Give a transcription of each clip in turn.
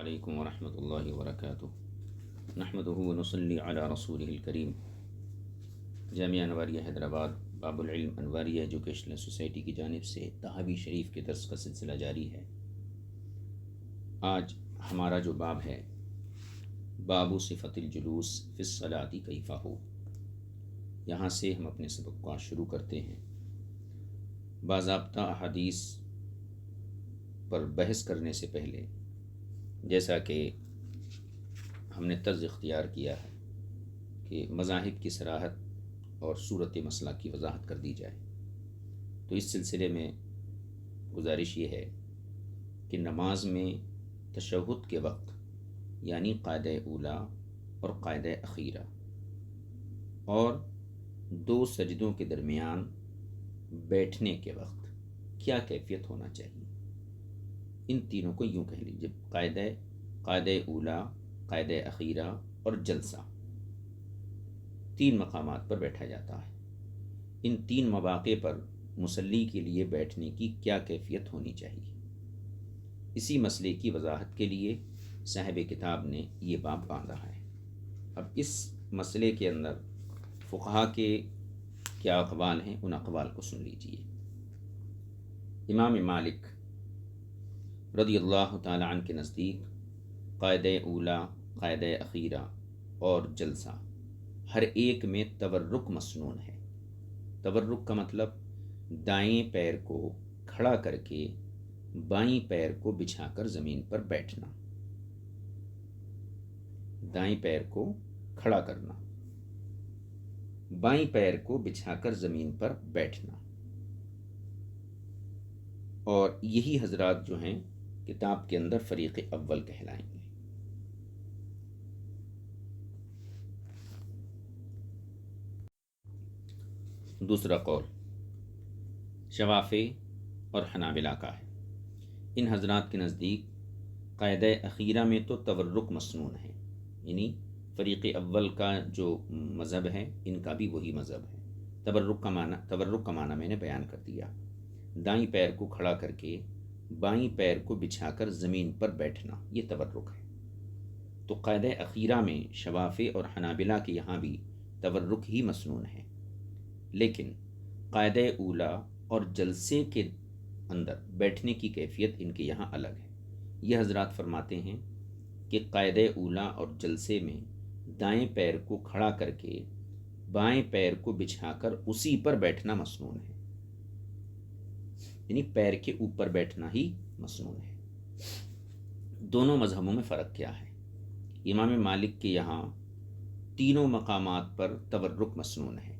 علیکم ورحمۃ اللہ وبرکاتہ۔ نحمدہ ونصلی علی رسولہ الکریم۔ جامعہ انواریہ حیدرآباد باب العلم انواریہ ایجوکیشنل سوسائٹی کی جانب سے تحاوی شریف کے درس کا سلسلہ جاری ہے۔ آج ہمارا جو باب ہے، باب صفت الجلوس فی الصلاۃ کیفہ ہو، یہاں سے ہم اپنے سبق کو شروع کرتے ہیں۔ باضابطہ احادیث پر بحث کرنے سے پہلے، جیسا کہ ہم نے طرز اختیار کیا ہے کہ مذاہب کی صراحت اور صورت مسئلہ کی وضاحت کر دی جائے، تو اس سلسلے میں گزارش یہ ہے کہ نماز میں تشہد کے وقت، یعنی قاعدہ اولا اور قاعدہ اخیرہ اور دو سجدوں کے درمیان بیٹھنے کے وقت کیا کیفیت ہونا چاہیے۔ ان تینوں کو یوں کہہ لیجیے، قاعدہ اولا، قاعدہ اخیرہ اور جلسہ، تین مقامات پر بیٹھا جاتا ہے۔ ان تین مواقع پر مصلی کے لیے بیٹھنے کی کیا کیفیت ہونی چاہیے، اسی مسئلے کی وضاحت کے لیے صاحب کتاب نے یہ باب باندھا ہے۔ اب اس مسئلے کے اندر فقہا کے کیا اقوال ہیں، ان اقوال کو سن لیجیے۔ امام مالک رضی اللہ تعالی عنہ کے نزدیک قاعدہ اولا، قاعدہ اخیرہ اور جلسہ ہر ایک میں تورک مسنون ہے۔ تورک کا مطلب دائیں پیر کو کھڑا کر کے بائیں پیر کو بچھا کر زمین پر بیٹھنا، دائیں پیر کو کھڑا کرنا، بائیں پیر کو بچھا کر زمین پر بیٹھنا۔ اور یہی حضرات جو ہیں کتاب کے اندر فریق اول کہلائیں گے۔ دوسرا قول شوافی اور حنابلہ کا ہے۔ ان حضرات کے نزدیک قاعدہ اخیرہ میں تو تورک مسنون ہے، یعنی فریق اول کا جو مذہب ہے ان کا بھی وہی مذہب ہے۔ تورک کا معنی میں نے بیان کر دیا، دائیں پیر کو کھڑا کر کے بائیں پیر کو بچھا کر زمین پر بیٹھنا، یہ تورک ہے۔ تو قاعدہ اخیرہ میں شوافی اور حنابلہ کے یہاں بھی تورک ہی مسنون ہے، لیکن قاعدہ اولا اور جلسے کے اندر بیٹھنے کی کیفیت ان کے یہاں الگ ہے۔ یہ حضرات فرماتے ہیں کہ قاعدہ اولا اور جلسے میں دائیں پیر کو کھڑا کر کے بائیں پیر کو بچھا کر اسی پر بیٹھنا مسنون ہے، یعنی پیر کے اوپر بیٹھنا ہی مسنون ہے۔ دونوں مذہبوں میں فرق کیا ہے؟ امام مالک کے یہاں تینوں مقامات پر تورک مسنون ہے،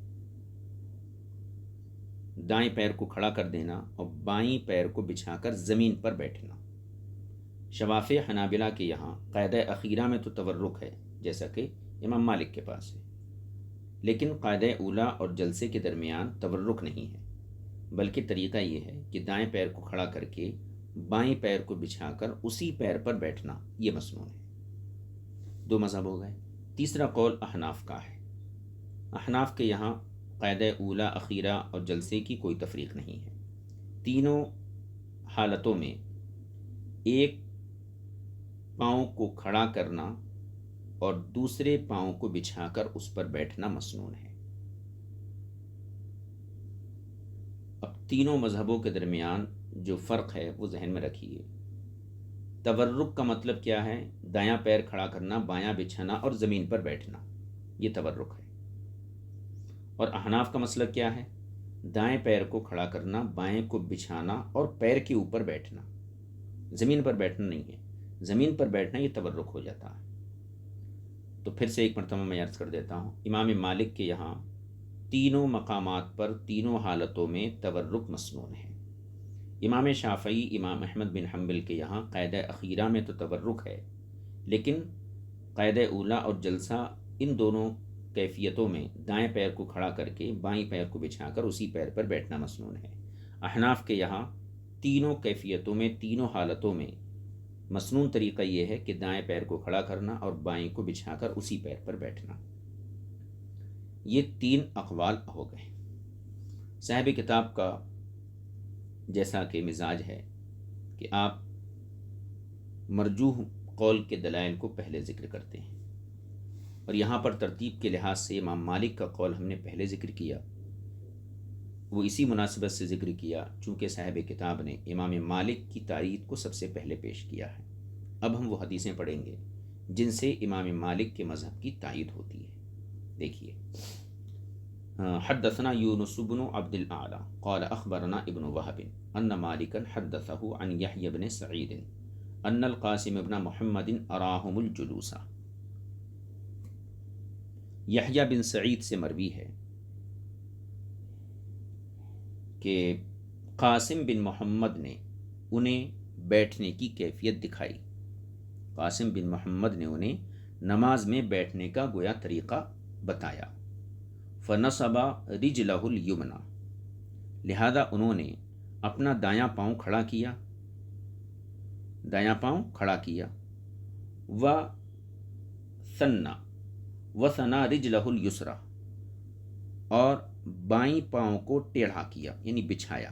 دائیں پیر کو کھڑا کر دینا اور بائیں پیر کو بچھا کر زمین پر بیٹھنا۔ شوافی حنابلہ کے یہاں قاعدہ اخیرہ میں تو تورک ہے، جیسا کہ امام مالک کے پاس ہے، لیکن قاعدہ اولا اور جلسے کے درمیان تورک نہیں ہے، بلکہ طریقہ یہ ہے کہ دائیں پیر کو کھڑا کر کے بائیں پیر کو بچھا کر اسی پیر پر بیٹھنا، یہ مسنون ہے۔ دو مذہب ہو گئے۔ تیسرا قول احناف کا ہے۔ احناف کے یہاں قاعدہ اولا، اخیرہ اور جلسے کی کوئی تفریق نہیں ہے۔ تینوں حالتوں میں ایک پاؤں کو کھڑا کرنا اور دوسرے پاؤں کو بچھا کر اس پر بیٹھنا مسنون ہے۔ اب تینوں مذہبوں کے درمیان جو فرق ہے وہ ذہن میں رکھیے۔ تورک کا مطلب کیا ہے؟ دایاں پیر کھڑا کرنا، بایاں بچھانا اور زمین پر بیٹھنا، یہ تورک ہے۔ اور احناف کا مسلک کیا ہے؟ دائیں پیر کو کھڑا کرنا، بائیں کو بچھانا اور پیر کے اوپر بیٹھنا، زمین پر بیٹھنا نہیں ہے۔ زمین پر بیٹھنا یہ تورک ہو جاتا ہے۔ تو پھر سے ایک مرتبہ میں عرض کر دیتا ہوں، امام مالک کے یہاں تینوں مقامات پر تینوں حالتوں میں تورک مسنون ہے۔ امام شافعی، امام احمد بن حنبل کے یہاں قاعدہ اخیرہ میں تو تورک ہے، لیکن قاعدہ اولا اور جلسہ ان دونوں کیفیتوں میں دائیں پیر کو کھڑا کر کے بائیں پیر کو بچھا کر اسی پیر پر بیٹھنا مسنون ہے۔ احناف کے یہاں تینوں کیفیتوں میں، تینوں حالتوں میں مسنون طریقہ یہ ہے کہ دائیں پیر کو کھڑا کرنا اور بائیں کو بچھا کر اسی پیر پر بیٹھنا۔ یہ تین اقوال ہو گئے۔ صاحب کتاب کا جیسا کہ مزاج ہے کہ آپ مرجوح قول کے دلائل کو پہلے ذکر کرتے ہیں، اور یہاں پر ترتیب کے لحاظ سے امام مالک کا قول ہم نے پہلے ذکر کیا، وہ اسی مناسبت سے ذکر کیا چونکہ صاحب کتاب نے امام مالک کی تائید کو سب سے پہلے پیش کیا ہے۔ اب ہم وہ حدیثیں پڑھیں گے جن سے امام مالک کے مذہب کی تائید ہوتی ہے۔ دیکھیے، حدثنا یونس بن عبد الاعلی قال اخبرنا ابن وهب ان مالکا حدثه عن یحیی بن سعید ان القاسم بن محمد اراهم الجلوس۔ یحییٰ بن سعید سے مروی ہے کہ قاسم بن محمد نے انہیں بیٹھنے کی کیفیت دکھائی۔ قاسم بن محمد نے انہیں نماز میں بیٹھنے کا گویا طریقہ بتایا۔ فنصب رجلہ الیمنی، لہذا انہوں نے اپنا دایاں پاؤں کھڑا کیا، وثنا رجلہ الیسری، اور بائیں پاؤں کو ٹیڑھا کیا یعنی بچھایا۔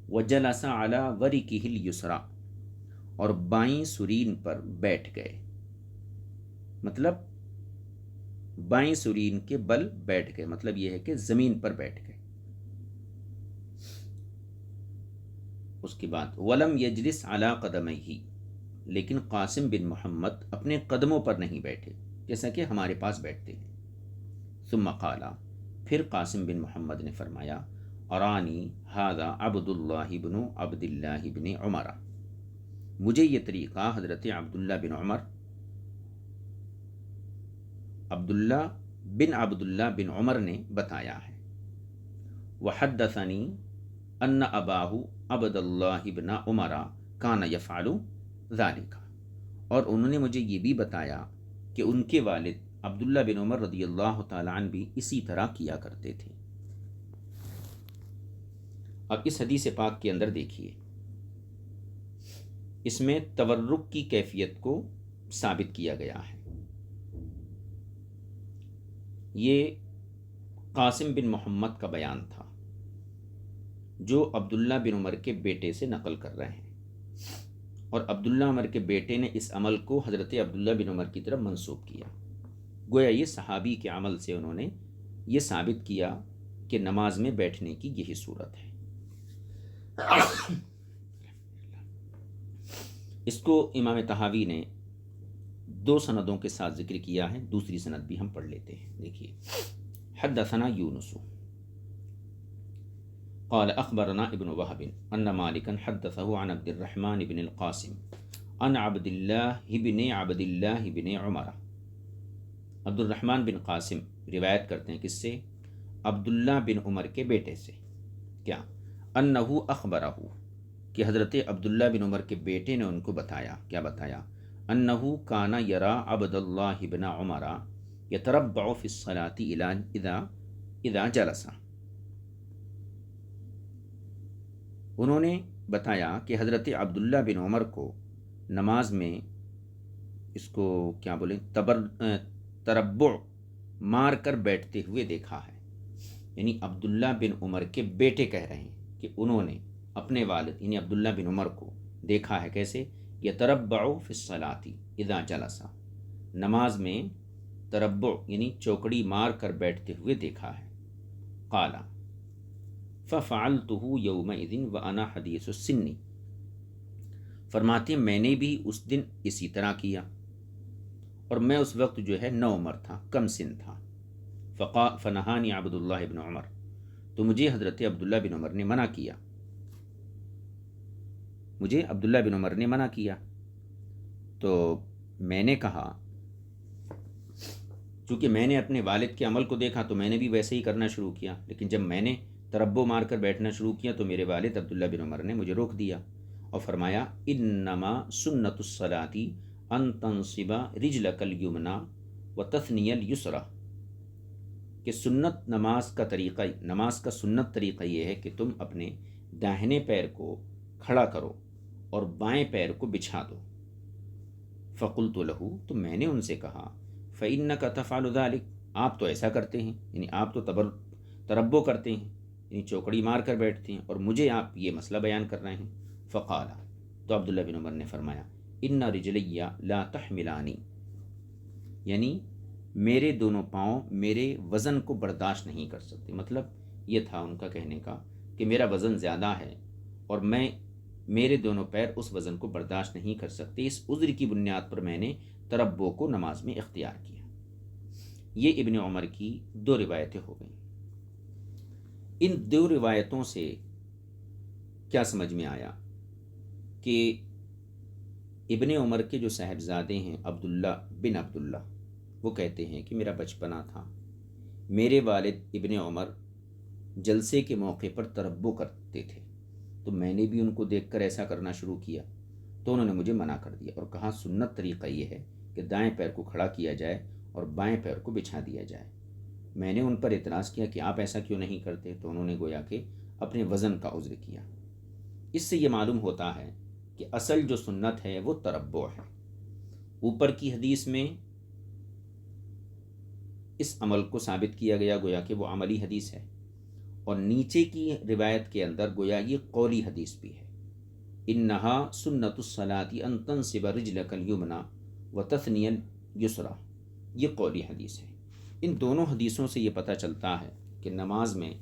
وجلس علی ورکہ الیسری، اور بائیں سرین پر بیٹھ گئے، مطلب بائیں سرین کے بل بیٹھ گئے، مطلب یہ ہے کہ زمین پر بیٹھ گئے۔ اس کے بعد ولم یجلس علی قدمیہ، لیکن قاسم بن محمد اپنے قدموں پر نہیں بیٹھے جیسا کہ ہمارے پاس بیٹھتے ہیں۔ ثم قال، پھر قاسم بن محمد نے فرمایا، ارانی ھذا عبد اللہ بن عمر، مجھے یہ طریقہ حضرت عبداللہ بن عمر نے بتایا ہے۔ وحدثنی ان اباہ عبد اللہ بن عمر کان یفعل ذلک، اور انہوں نے مجھے یہ بھی بتایا کہ ان کے والد عبداللہ بن عمر رضی اللہ تعالیٰ عنہ بھی اسی طرح کیا کرتے تھے۔ اب اس حدیث پاک کے اندر دیکھیے، اس میں تورک کی کیفیت کو ثابت کیا گیا ہے۔ یہ قاسم بن محمد کا بیان تھا جو عبداللہ بن عمر کے بیٹے سے نقل کر رہے ہیں، اور عبداللہ عمر کے بیٹے نے اس عمل کو حضرت عبداللہ بن عمر کی طرف منسوب کیا، گویا یہ صحابی کے عمل سے انہوں نے یہ ثابت کیا کہ نماز میں بیٹھنے کی یہی صورت ہے۔ اس کو امام طحاوی نے 2 سندوں کے ساتھ ذکر کیا ہے، دوسری سند بھی ہم پڑھ لیتے ہیں۔ دیکھیے، حدثنا یونس قال اخبرنا ابن وهب ان مالکا حدثه عن عبد الرحمن بن القاسم عن عبد الله بن عمر۔ عبد الرحمن بن قاسم روایت کرتے ہیں کس سے؟ عبداللہ بن عمر کے بیٹے سے، کیا؟ انہ اخبرہ، کہ حضرت عبداللہ بن عمر کے بیٹے نے ان کو بتایا، کیا بتایا؟ انہ کان یرا عبد اللہ بن عمر یتربع فی الصلاۃ اذا جلس، انہوں نے بتایا کہ حضرت عبداللہ بن عمر کو نماز میں اس کو کیا بولیں تربع مار کر بیٹھتے ہوئے دیکھا ہے، یعنی عبداللہ بن عمر کے بیٹے کہہ رہے ہیں کہ انہوں نے اپنے والد یعنی عبداللہ بن عمر کو دیکھا ہے، کیسے؟ یتربع فی الصلاۃ اذا جلس، نماز میں تربع یعنی چوکڑی مار کر بیٹھتے ہوئے دیکھا ہے۔ قال ففعلته یومئذ وانا حدیث السن، فرماتے میں نے بھی اس دن اسی طرح کیا، اور میں اس وقت جو ہے نوعمر تھا، کم سن تھا۔ فنہانی عبد اللہ بن عمر، تو مجھے حضرت عبداللہ بن عمر نے منع کیا، تو میں نے کہا، چونکہ میں نے اپنے والد کے عمل کو دیکھا تو میں نے بھی ویسے ہی کرنا شروع کیا، لیکن جب میں نے تربو مار کر بیٹھنا شروع کیا تو میرے والد عبداللہ بن عمر نے مجھے روک دیا اور فرمایا، انما سنت الصلاۃ ان تنصب رجلک الیمنی وتثنی الیسری، کہ سنت نماز کا سنت طریقہ یہ ہے کہ تم اپنے داہنے پیر کو کھڑا کرو اور بائیں پیر کو بچھا دو۔ فقلت لہ، تو میں نے ان سے کہا، فإنک تفعل ذلک، آپ تو ایسا کرتے ہیں، یعنی آپ تو تربو کرتے ہیں، یعنی چوکڑی مار کر بیٹھتے ہیں، اور مجھے آپ یہ مسئلہ بیان کر رہے ہیں۔ فقال، تو عبداللہ بن عمر نے فرمایا، ان رجلیہ لا تحملانی، یعنی میرے دونوں پاؤں میرے وزن کو برداشت نہیں کر سکتے. مطلب یہ تھا ان کا کہنے کا کہ میرا وزن زیادہ ہے اور میرے دونوں پیر اس وزن کو برداشت نہیں کر سکتے. اس عذر کی بنیاد پر میں نے تربو کو نماز میں اختیار کیا. یہ ابن عمر کی دو روایتیں ہو گئیں. ان دو روایتوں سے کیا سمجھ میں آیا کہ ابن عمر کے جو صاحبزادے ہیں عبداللہ بن عبداللہ، وہ کہتے ہیں کہ میرا بچپنا تھا، میرے والد ابن عمر جلسے کے موقع پر تربو کرتے تھے، تو میں نے بھی ان کو دیکھ کر ایسا کرنا شروع کیا، تو انہوں نے مجھے منع کر دیا اور کہا سنت طریقہ یہ ہے کہ دائیں پیر کو کھڑا کیا جائے اور بائیں پیر کو بچھا دیا جائے. میں نے ان پر اعتراض کیا کہ آپ ایسا کیوں نہیں کرتے، تو انہوں نے گویا کہ اپنے وزن کا عذر کیا. اس سے یہ معلوم ہوتا ہے کہ اصل جو سنت ہے وہ تربع ہے. اوپر کی حدیث میں اس عمل کو ثابت کیا گیا گویا کہ وہ عملی حدیث ہے، اور نیچے کی روایت کے اندر گویا یہ قولی حدیث بھی ہے. انہا سنت الصلاۃ ان تنصب رجلک الیمنی وتثنی الیسری، یہ قولی حدیث ہے. ان دونوں حدیثوں سے یہ پتہ چلتا ہے کہ نماز میں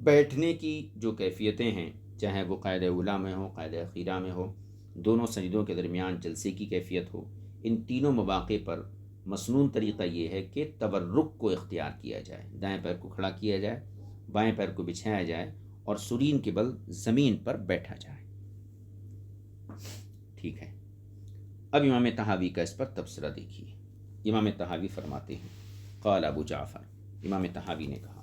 بیٹھنے کی جو کیفیتیں ہیں، چاہے وہ قاعدہ اولیٰ میں ہو، قاعدہ اخیرہ میں ہو، دونوں سجدوں کے درمیان جلسے کی کیفیت ہو، ان تینوں مواقع پر مسنون طریقہ یہ ہے کہ تورک کو اختیار کیا جائے، دائیں پیر کو کھڑا کیا جائے، بائیں پیر کو بچھایا جائے اور سرین کے بل زمین پر بیٹھا جائے. ٹھیک ہے. اب امام طحاوی کا اس پر تبصرہ دیکھیے. امام طحاوی فرماتے ہیں قال ابو جعفر، امام طحاوی نے کہا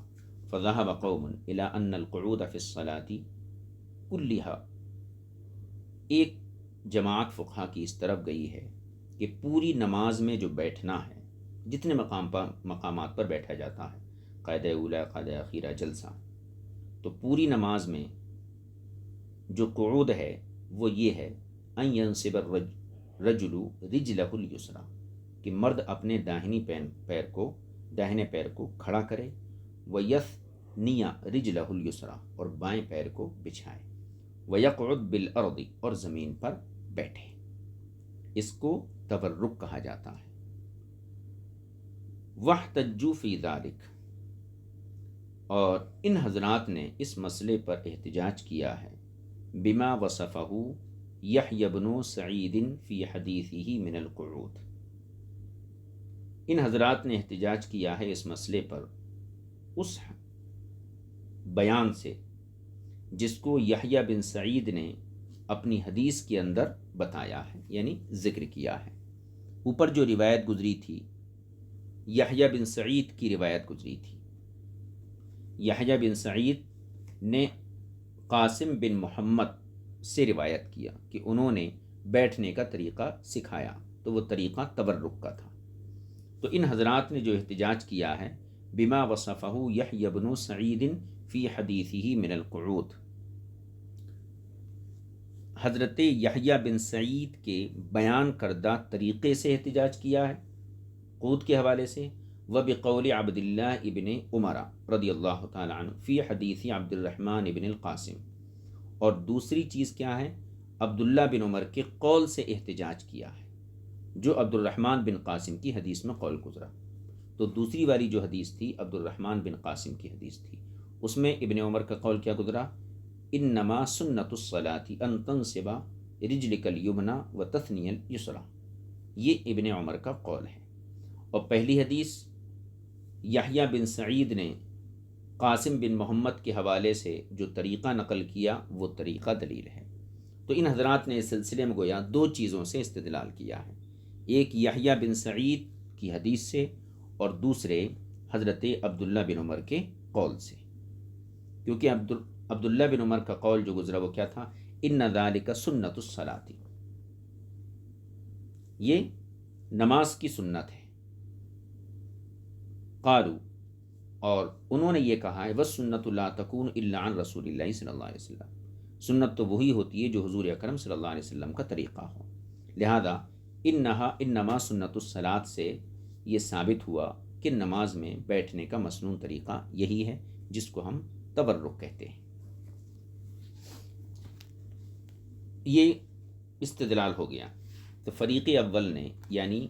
فذهب قوم الى ان القعود في الصلاة كلها، ایک جماعت فقہا کی اس طرف گئی ہے کہ پوری نماز میں جو بیٹھنا ہے، جتنے مقامات پر بیٹھا جاتا ہے، قاعدہ اولیٰ، قاعدہ اخیرہ، جلسہ، تو پوری نماز میں جو قعود ہے وہ یہ ہے ان ينصب الرجل رجلہ الیسری، کہ مرد اپنے داہنے پیر کو کھڑا کرے، وَيَثْنِيَ رِجْلَهُ الْيُسْرَى، اور بائیں پیر کو بچھائے، وَيَقْعُدْ بِالْأَرْضِ، اور زمین پر بیٹھے. اس کو تورک کہا جاتا ہے. وَاحْتَجُّوا فِي ذَلِكَ، اور ان حضرات نے اس مسئلے پر احتجاج کیا ہے بما وصفہ یحیی بن سعید فی حدیثہ من القعود. ان حضرات نے احتجاج کیا ہے اس مسئلے پر اس بیان سے جس کو یحییٰ بن سعید نے اپنی حدیث کے اندر بتایا ہے، یعنی ذکر کیا ہے. اوپر جو روایت گزری تھی یحییٰ بن سعید کی روایت گزری تھی. یحییٰ بن سعید نے قاسم بن محمد سے روایت کیا کہ انہوں نے بیٹھنے کا طریقہ سکھایا، تو وہ طریقہ تورک کا تھا. تو ان حضرات نے جو احتجاج کیا ہے بما وصفہ یحییٰ بن سعید فی حدیثہ من القعود، حضرت یحییٰ بن سعید کے بیان کردہ طریقے سے احتجاج کیا ہے قعود کے حوالے سے. وبقول عبداللہ ابن عمر رضی اللہ تعالی عنہ فی حدیث عبد الرحمن ابن القاسم، اور دوسری چیز کیا ہے، عبداللہ بن عمر کے قول سے احتجاج کیا ہے جو عبد الرحمن بن قاسم کی حدیث میں قول گزرا. تو دوسری والی جو حدیث تھی عبد الرحمن بن قاسم کی حدیث تھی، اس میں ابن عمر کا قول کیا گزرا، انما سنت الصلاۃ ان تنصب رجلک الیمنی وتثنی الیسری، یہ ابن عمر کا قول ہے. اور پہلی حدیث یحییٰ بن سعید نے قاسم بن محمد کے حوالے سے جو طریقہ نقل کیا وہ طریقہ دلیل ہے. تو ان حضرات نے اس سلسلے میں گویا دو چیزوں سے استدلال کیا ہے، ایک یحییٰ بن سعید کی حدیث سے اور دوسرے حضرت عبداللہ بن عمر کے قول سے. کیونکہ عبداللہ بن عمر کا قول جو گزرا وہ کیا تھا، ان ذالک سنت الصلاۃ، یہ نماز کی سنت ہے. قالوا، اور انہوں نے یہ کہا ہے وَالسُّنَّةُ لَا تَكُونُ إِلَّا عَنْ رَسُولِ اللَّهِ صلی اللہ علیہ وسلم، سنت تو وہی ہوتی ہے جو حضور اکرم صلی اللہ علیہ وسلم کا طریقہ ہو. لہذا انما سنت الصلاۃ سے یہ ثابت ہوا کہ نماز میں بیٹھنے کا مسنون طریقہ یہی ہے جس کو ہم تورک کہتے ہیں. یہ استدلال ہو گیا۔ تو فریق اول نے یعنی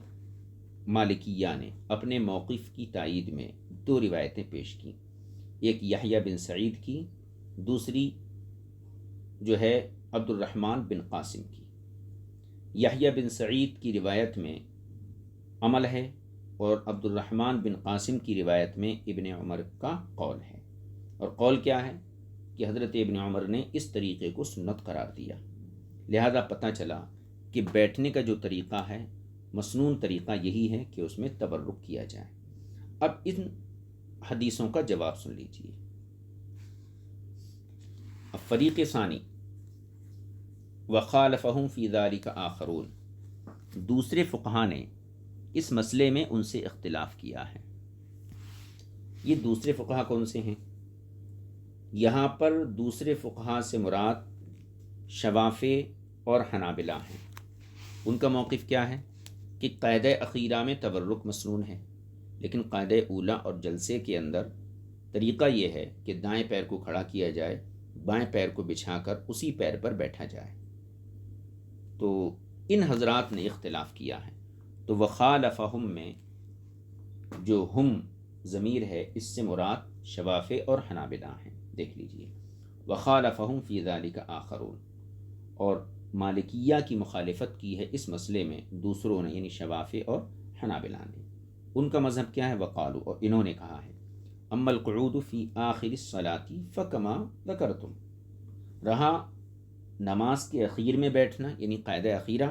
مالکیہ نے اپنے موقف کی تائید میں دو روایتیں پیش کیں، ایک یحییٰ بن سعید کی، دوسری جو ہے عبد الرحمن بن قاسم کی۔ یحییٰ بن سعید کی روایت میں عمل ہے اور عبد الرحمن بن قاسم کی روایت میں ابن عمر کا قول ہے۔ اور قول کیا ہے کہ حضرت ابن عمر نے اس طریقے کو سنت قرار دیا، لہذا پتہ چلا کہ بیٹھنے کا جو طریقہ ہے مسنون طریقہ یہی ہے کہ اس میں تبرک کیا جائے۔ اب ان حدیثوں کا جواب سن لیجیے۔ اب فریق ثانی وخالفہم فی ذلک آخرون، دوسرے فقہا نے اس مسئلے میں ان سے اختلاف کیا ہے۔ یہ دوسرے فقہا کون سے ہیں؟ یہاں پر دوسرے فقہا سے مراد شوافع اور حنابلہ ہیں۔ ان کا موقف کیا ہے کہ قاعدہ اخیرہ میں تبرک مسنون ہے، لیکن قاعدہ اولا اور جلسے کے اندر طریقہ یہ ہے کہ دائیں پیر کو کھڑا کیا جائے، بائیں پیر کو بچھا کر اسی پیر پر بیٹھا جائے۔ تو ان حضرات نے اختلاف کیا ہے۔ تو وخالفہم میں جو ہم ضمیر ہے اس سے مراد شوافع اور حنابلہ ہیں، دیکھ لیجئے۔ وخالفہم فی ذلک آخرون، اور مالکیہ کی مخالفت کی ہے اس مسئلے میں دوسروں نے، یعنی شوافع اور حنابلہ نے۔ ان کا مذہب کیا ہے؟ وقالو، اور انہوں نے کہا ہے اما القعود فی آخر الصلاۃ فکما ذکرتم، رہا نماز کے اخیر میں بیٹھنا یعنی قاعدہ اخیرہ،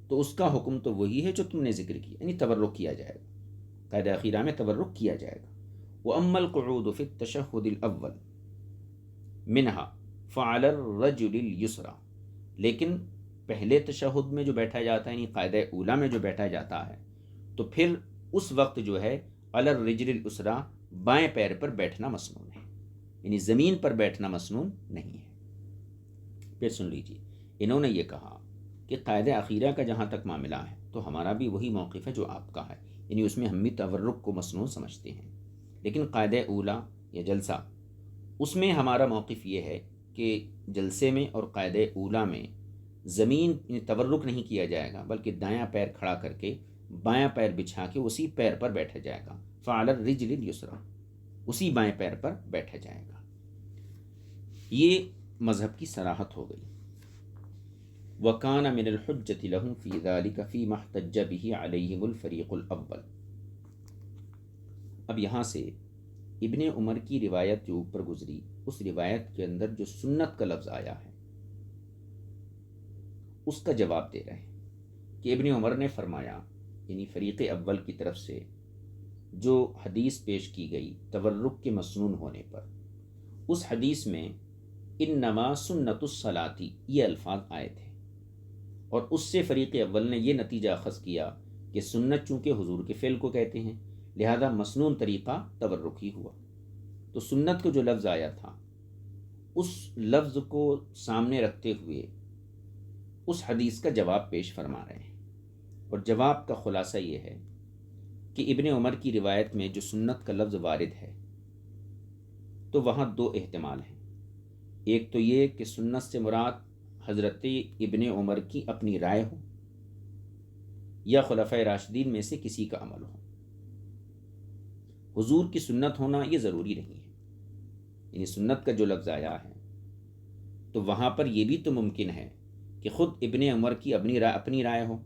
تو اس کا حکم تو وہی ہے جو تم نے ذکر کیا، یعنی تبرک کیا جائے گا، قاعدہ اخیرہ میں تبرک کیا جائے گا۔ واما القعود فی التشہد الاول منہا فعلی الرجل الیسری، لیکن پہلے تشہد میں جو بیٹھا جاتا ہے یعنی قاعدہ اولا میں جو بیٹھا جاتا ہے تو پھر اس وقت جو ہے علی الرجل الیسری، بائیں پیر پر بیٹھنا مسنون ہے، یعنی زمین پر بیٹھنا مسنون نہیں ہے۔ پھر سن لیجیے، انہوں نے یہ کہا کہ قاعدہ اخیرہ کا جہاں تک معاملہ ہے تو ہمارا بھی وہی موقف ہے جو آپ کا ہے، یعنی اس میں ہم بھی تورک کو مسنون سمجھتے ہیں، لیکن قاعدہ اولا یا جلسہ اس میں ہمارا موقف یہ ہے کہ جلسے میں اور قاعدہ اولا میں زمین تورک نہیں کیا جائے گا، بلکہ دایاں پیر کھڑا کر کے بایاں پیر بچھا کے اسی پیر پر بیٹھا جائے گا، فعلی الرجل الیسری، اسی بائیں پیر پر بیٹھا جائے گا۔ یہ مذہب کی صراحت ہو گئی۔ وَكَانَ مِنَ الْحُجَّةِ لَهُمْ فِي ذَلِكَ فِي مَا احْتَجَّ بِهِ عَلَيْهِمُ الْفَرِيقُ الْأَوَّلُ۔ اب یہاں سے ابن عمر کی روایت جو اوپر گزری، اس روایت کے اندر جو سنت کا لفظ آیا ہے اس کا جواب دے رہے ہیں کہ ابن عمر نے فرمایا، یعنی فریق اول کی طرف سے جو حدیث پیش کی گئی تورک کے مسنون ہونے پر، اس حدیث میں انما سنت الصلاۃ یہ الفاظ آئے تھے، اور اس سے فریق اول نے یہ نتیجہ اخذ کیا کہ سنت چونکہ حضور کے فعل کو کہتے ہیں لہذا مسنون طریقہ تورک ہی ہوا۔ تو سنت کو جو لفظ آیا تھا اس لفظ کو سامنے رکھتے ہوئے اس حدیث کا جواب پیش فرما رہے ہیں، اور جواب کا خلاصہ یہ ہے کہ ابن عمر کی روایت میں جو سنت کا لفظ وارد ہے تو وہاں دو احتمال ہیں۔ ایک تو یہ کہ سنت سے مراد حضرت ابن عمر کی اپنی رائے ہو یا خلفائے راشدین میں سے کسی کا عمل ہو۔ حضور کی سنت ہونا یہ ضروری نہیں ہے، یعنی سنت کا جو لفظ آیا ہے تو وہاں پر یہ بھی تو ممکن ہے کہ خود ابن عمر کی اپنی رائے ہو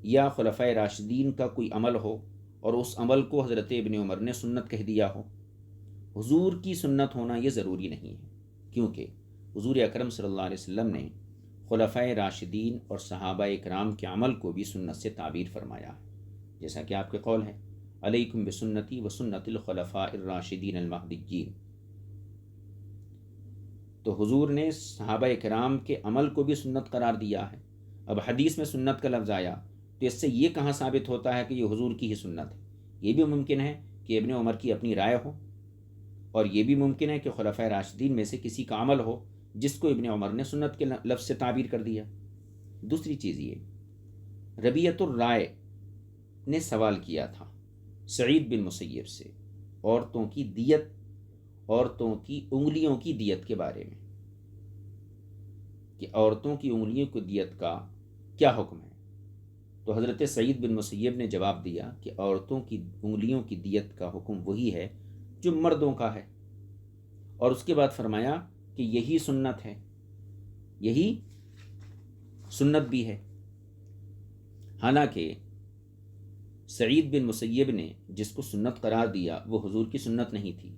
یا خلفائے راشدین کا کوئی عمل ہو اور اس عمل کو حضرت ابن عمر نے سنت کہہ دیا ہو۔ حضور کی سنت ہونا یہ ضروری نہیں ہے، کیونکہ حضور اکرم صلی اللہ علیہ وسلم نے خلفائے راشدین اور صحابہ اکرام کے عمل کو بھی سنت سے تعبیر فرمایا ہے، جیسا کہ آپ کے قول ہے علیکم بسنتی و سنت الخلفاء الراشدین المہدیین۔ تو حضور نے صحابہ کرام کے عمل کو بھی سنت قرار دیا ہے۔ اب حدیث میں سنت کا لفظ آیا تو اس سے یہ کہاں ثابت ہوتا ہے کہ یہ حضور کی ہی سنت ہے؟ یہ بھی ممکن ہے کہ ابن عمر کی اپنی رائے ہو، اور یہ بھی ممکن ہے کہ خلفائے راشدین میں سے کسی کا عمل ہو جس کو ابن عمر نے سنت کے لفظ سے تعبیر کر دیا۔ دوسری چیز یہ، ربیعۃ الرائے نے سوال کیا تھا سعید بن مسیب سے عورتوں کی دیت، عورتوں کی انگلیوں کی دیت کے بارے میں، کہ عورتوں کی انگلیوں کی دیت کا کیا حکم ہے؟ تو حضرت سعید بن مسیب نے جواب دیا کہ عورتوں کی انگلیوں کی دیت کا حکم وہی ہے جو مردوں کا ہے، اور اس کے بعد فرمایا کہ یہی سنت ہے، یہی سنت بھی ہے۔ حالانکہ سعید بن مسیب نے جس کو سنت قرار دیا وہ حضور کی سنت نہیں تھی،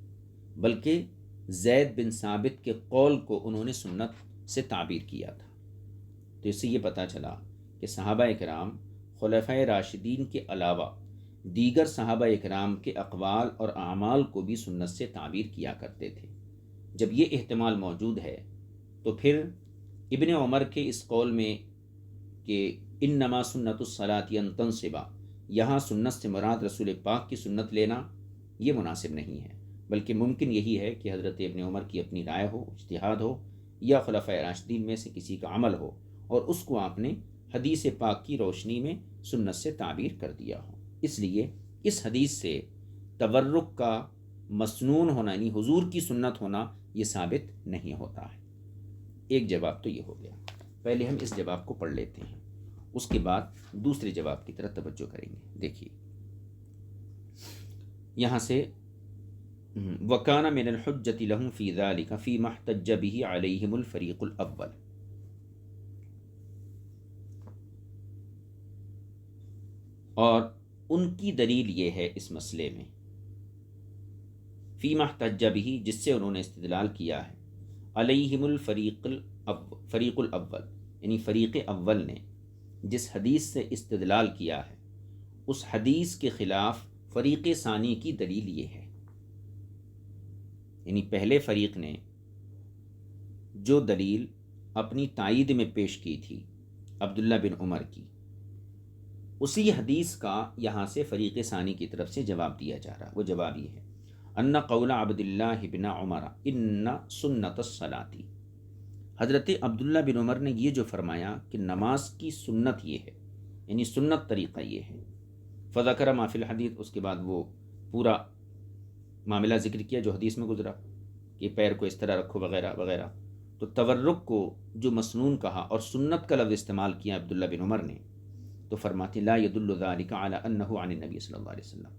بلکہ زید بن ثابت کے قول کو انہوں نے سنت سے تعبیر کیا تھا۔ تو اس سے یہ پتہ چلا کہ صحابہ اکرام خلفائے راشدین کے علاوہ دیگر صحابہ اکرام کے اقوال اور اعمال کو بھی سنت سے تعبیر کیا کرتے تھے۔ جب یہ احتمال موجود ہے تو پھر ابن عمر کے اس قول میں کہ انما سنت الصلاۃ ان تنصبا، یہاں سنت سے مراد رسول پاک کی سنت لینا، یہ مناسب نہیں ہے، بلکہ ممکن یہی ہے کہ حضرت ابن عمر کی اپنی رائے ہو، اجتہاد ہو، یا خلفائے راشدین میں سے کسی کا عمل ہو اور اس کو آپ نے حدیث پاک کی روشنی میں سنت سے تعبیر کر دیا ہو۔ اس لیے اس حدیث سے تورک کا مسنون ہونا یعنی حضور کی سنت ہونا یہ ثابت نہیں ہوتا ہے۔ ایک جواب تو یہ ہو گیا، پہلے ہم اس جواب کو پڑھ لیتے ہیں، اس کے بعد دوسرے جواب کی طرف توجہ کریں گے۔ دیکھیے یہاں سے وَكَانَ مِنَ الْحُجَّةِ لَهُمْ فِي ذَلِكَ فِي مَا احْتَجَّ بِهِ عَلَيْهِمُ الْفَرِيقُ الْأَوَّلُ، اور ان کی دلیل یہ ہے اس مسئلے میں فی ما احتج بہ، جس سے انہوں نے استدلال کیا ہے، علیہم فریق الاول، یعنی فریق اول نے جس حدیث سے استدلال کیا ہے اس حدیث کے خلاف فریق ثانی کی دلیل یہ ہے، یعنی پہلے فریق نے جو دلیل اپنی تائید میں پیش کی تھی عبداللہ بن عمر کی، اسی حدیث کا یہاں سے فریق ثانی کی طرف سے جواب دیا جا رہا۔ وہ جواب یہ ہے ان قول عبداللہ بن عمر ان سنت الصلاۃ، حضرت عبداللہ بن عمر نے یہ جو فرمایا کہ نماز کی سنت یہ ہے، یعنی سنت طریقہ یہ ہے، فذکر ما فی الحدیث، اس کے بعد وہ پورا معاملہ ذکر کیا جو حدیث میں گزرا کہ پیر کو اس طرح رکھو وغیرہ وغیرہ۔ تو تورک کو جو مسنون کہا اور سنت کا لفظ استعمال کیا عبداللہ بن عمر نے، تو فرماتے لا يدل ذلك على انه عن النبی صلی اللہ علیہ وسلم،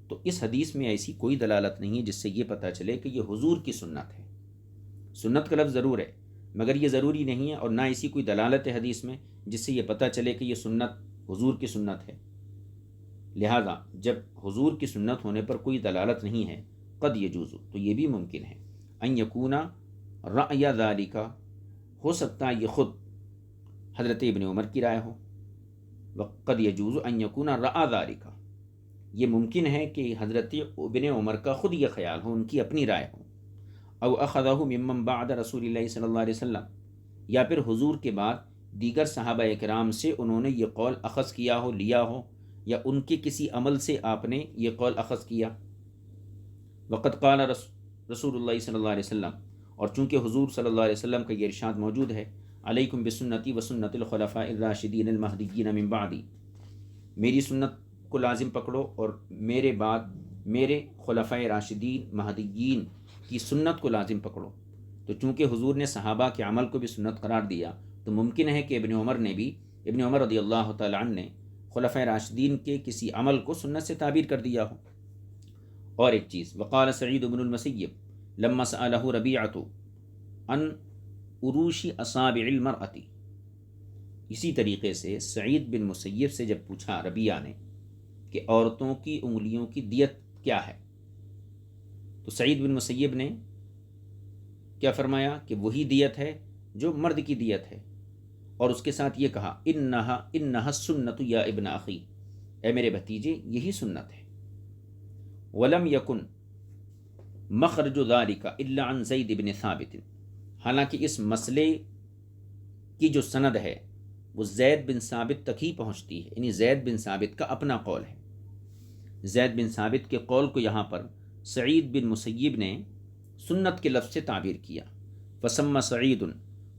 تو اس حدیث میں ایسی کوئی دلالت نہیں ہے جس سے یہ پتہ چلے کہ یہ حضور کی سنت ہے۔ سنت کا لفظ ضرور ہے مگر یہ ضروری نہیں ہے، اور نہ ایسی کوئی دلالت ہے حدیث میں جس سے یہ پتہ چلے کہ یہ سنت حضور کی سنت ہے۔ لہذا جب حضور کی سنت ہونے پر کوئی دلالت نہیں ہے، قد یجوز، تو یہ بھی ممکن ہے، ان یکون رأی ذالک، ہو سکتا ہے یہ خود حضرت ابن عمر کی رائے ہو، وقد یجوز ان یکون رأى ذالک، یہ ممکن ہے کہ حضرت ابن عمر کا خود یہ خیال ہو، ان کی اپنی رائے ہو، او اخذہ ممن بعد رسول اللہ صلی اللہ علیہ وسلم، یا پھر حضور کے بعد دیگر صحابہ اکرام سے انہوں نے یہ قول اخذ کیا ہو، لیا ہو، یا ان کے کسی عمل سے آپ نے یہ قول اخذ کیا۔ وقد قال رسول اللہ صلی اللہ علیہ وسلم، اور چونکہ حضور صلی اللہ علیہ وسلم کا یہ ارشاد موجود ہے، علیکم بسنتی وسنت الخلفاء الراشدین المہدیین من بعدی، میری سنت کو لازم پکڑو اور میرے بعد میرے خلفائے راشدین مہدیین کی سنت کو لازم پکڑو۔ تو چونکہ حضور نے صحابہ کے عمل کو بھی سنت قرار دیا، تو ممکن ہے کہ ابن عمر رضی اللہ تعالی عنہ نے خلفائے راشدین کے کسی عمل کو سنت سے تعبیر کر دیا ہو۔ اور ایک چیز، وقال سعید بن المسیب لما سألہ ربیعۃ عن عروش اصابع المرأۃ، اسی طریقے سے سعید بن مسیب سے جب پوچھا ربیعہ نے کہ عورتوں کی انگلیوں کی دیت کیا ہے، تو سعید بن مسیب نے کیا فرمایا کہ وہی دیت ہے جو مرد کی دیت ہے، اور اس کے ساتھ یہ کہا انہا سنت یا ابن اخی، اے میرے بھتیجے یہی سنت ہے۔ ولم یکن مخرج ذلک الا عن زید بن ثابت، حالانکہ اس مسئلے کی جو سند ہے وہ زید بن ثابت تک ہی پہنچتی ہے، یعنی زید بن ثابت کا اپنا قول ہے۔ زید بن ثابت کے قول کو یہاں پر سعید بن مسیب نے سنت کے لفظ سے تعبیر کیا، فسمى سعید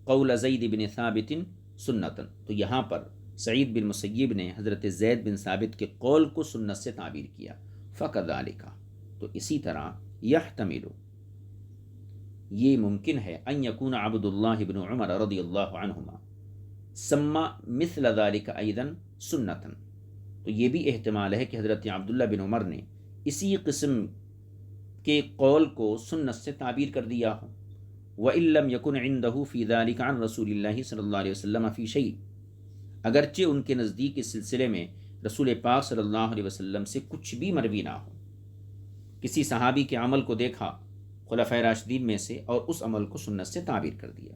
قول زید بن ثابت سنتن، تو یہاں پر سعید بن مسیب نے حضرت زید بن ثابت کے قول کو سنت سے تعبیر کیا، فکذالک، تو اسی طرح یحتمل، یہ ممکن ہے، ان یکون عبداللہ بن عمر رضی اللہ عنہما، سما مثل ذلك ایضا سنتن، تو یہ بھی احتمال ہے کہ حضرت عبداللہ بن عمر نے اسی قسم کے قول کو سنت سے تعبیر کر دیا ہو۔ وَإِن لَّمْ يَكُنْ عِندَهُ فِي ذَلِكَ عَنْ رَسُولِ اللَّهِ صلی اللہ علیہ وسلم فِي شَيْءٍ، اگرچہ ان کے نزدیک اس سلسلے میں رسول پاک صلی اللہ علیہ وسلم سے کچھ بھی مروی نہ ہو، کسی صحابی کے عمل کو دیکھا خلفائے راشدین میں سے اور اس عمل کو سنت سے تعبیر کر دیا،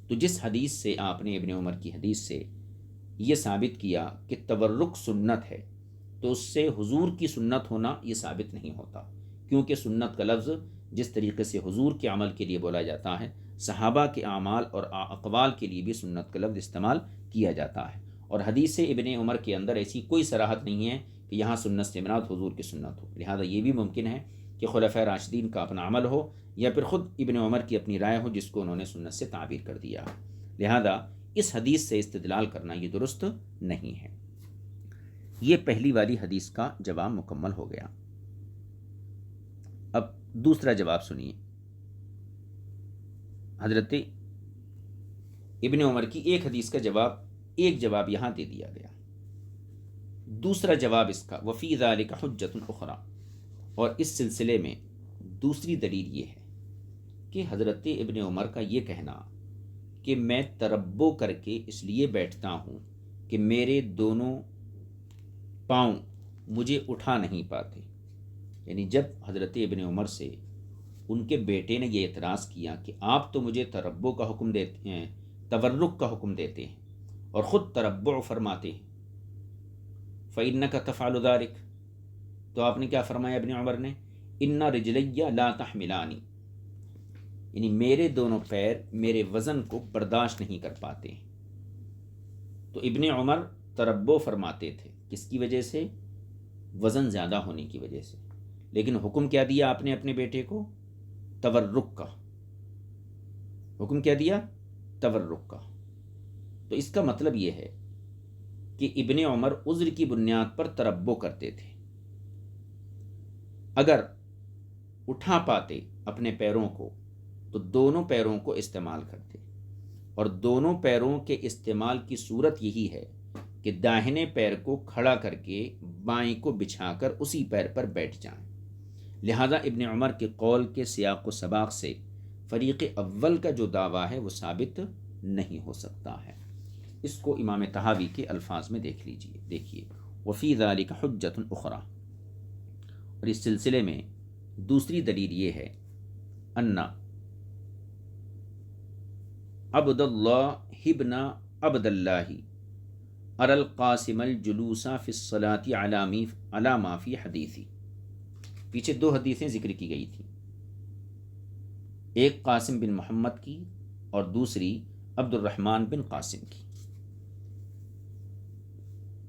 تو جس حدیث سے آپ نے ابن عمر کی حدیث سے یہ ثابت کیا کہ تورک سنت ہے، تو اس سے حضور کی سنت ہونا یہ ثابت نہیں ہوتا، کیونکہ سنت کا لفظ جس طریقے سے حضور کے عمل کے لیے بولا جاتا ہے، صحابہ کے اعمال اور اقوال کے لیے بھی سنت کا لفظ استعمال کیا جاتا ہے، اور حدیث ابن عمر کے اندر ایسی کوئی صراحت نہیں ہے کہ یہاں سنت سے مراد حضور کی سنت ہو، لہذا یہ بھی ممکن ہے کہ خلفائے راشدین کا اپنا عمل ہو یا پھر خود ابن عمر کی اپنی رائے ہو جس کو انہوں نے سنت سے تعبیر کر دیا، لہذا اس حدیث سے استدلال کرنا یہ درست نہیں ہے۔ یہ پہلی والی حدیث کا جواب مکمل ہو گیا۔ اب دوسرا جواب سنیے۔ حضرت ابن عمر کی ایک حدیث کا ایک جواب یہاں دے دیا گیا، دوسرا جواب اس کا وفی ذالک حجۃ اخری، اور اس سلسلے میں دوسری دلیل یہ ہے کہ حضرت ابن عمر کا یہ کہنا کہ میں تربو کر کے اس لیے بیٹھتا ہوں کہ میرے دونوں پاؤں مجھے اٹھا نہیں پاتے، یعنی جب حضرت ابن عمر سے ان کے بیٹے نے یہ اعتراض کیا کہ آپ تو مجھے تربو کا حکم دیتے ہیں، تورک کا حکم دیتے ہیں اور خود تربع فرماتے ہیں، فَإِنَّكَ تَفْعَلُ ذَلِكَ، تو آپ نے کیا فرمایا ابن عمر نے؟ إِنَّ رِجْلَيَّ لَا تَحْمِلَانِ، یعنی میرے دونوں پیر میرے وزن کو برداشت نہیں کر پاتے ہیں۔ تو ابن عمر تربع فرماتے تھے کس کی وجہ سے؟ وزن زیادہ ہونے کی وجہ سے، لیکن حکم کیا دیا آپ نے اپنے بیٹے کو؟ تورک کا حکم کیا دیا؟ تورک کا۔ تو اس کا مطلب یہ ہے کہ ابن عمر عذر کی بنیاد پر تربع کرتے تھے، اگر اٹھا پاتے اپنے پیروں کو تو دونوں پیروں کو استعمال کرتے، اور دونوں پیروں کے استعمال کی صورت یہی ہے کہ داہنے پیر کو کھڑا کر کے بائیں کو بچھا کر اسی پیر پر بیٹھ جائیں، لہذا ابن عمر کے قول کے سیاق و سباق سے فریق اول کا جو دعویٰ ہے وہ ثابت نہیں ہو سکتا ہے۔ اس کو امام طحاوی کے الفاظ میں دیکھ لیجئے، دیکھیے وفی ذالک حجۃ اخری، اور اس سلسلے میں دوسری دلیل یہ ہے ان عبد اللہ ابن عبد اللہ ارى القاسم الجلوس فی الصلاة علی ما فی حدیثی، پیچھے دو حدیثیں ذکر کی گئی تھیں، ایک قاسم بن محمد کی اور دوسری عبد الرحمن بن قاسم کی،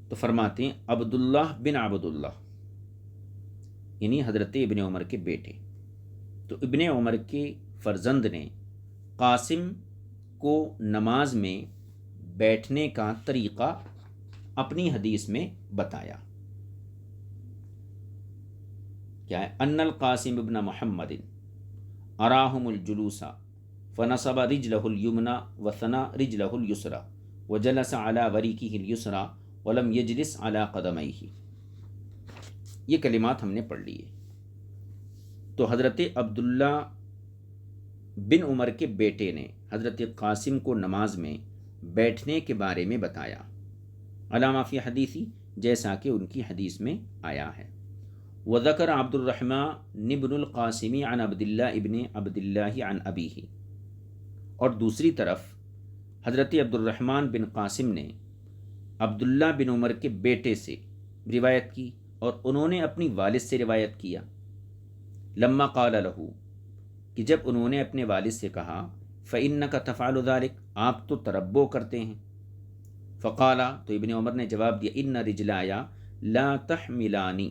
تو فرماتے ہیں عبداللہ بن عبداللہ یعنی حضرت ابن عمر کے بیٹے، تو ابن عمر کے فرزند نے قاسم کو نماز میں بیٹھنے کا طریقہ اپنی حدیث میں بتایا، کیا ہے؟ ان القاسم ابن محمد اراہم الجلوس فنصب رجلہ الیمنی وثنى رجلہ الیسری وجلس علی وریکہ الیسری ولم یجلس علی قدمیہ، یہ کلمات ہم نے پڑھ لیے۔ تو حضرت عبداللہ بن عمر کے بیٹے نے حضرت قاسم کو نماز میں بیٹھنے کے بارے میں بتایا، علامہ فی حدیثی، جیسا کہ ان کی حدیث میں آیا ہے۔ وذکر عبد الرحمن بن القاسم عن عبداللہ ابن عبداللہ عن ابیہ، اور دوسری طرف حضرت عبد الرحمن بن قاسم نے عبداللہ بن عمر کے بیٹے سے روایت کی اور انہوں نے اپنی والد سے روایت کیا، لما قال لہ، کہ جب انہوں نے اپنے والد سے کہا فَإِنَّكَ تَفْعَلُ ذَلِكَ، آپ تو تربع کرتے ہیں، فقال، تو ابن عمر نے جواب دیا إِنَّ رِجْلَايَ لَا تَحْمِلَانِ،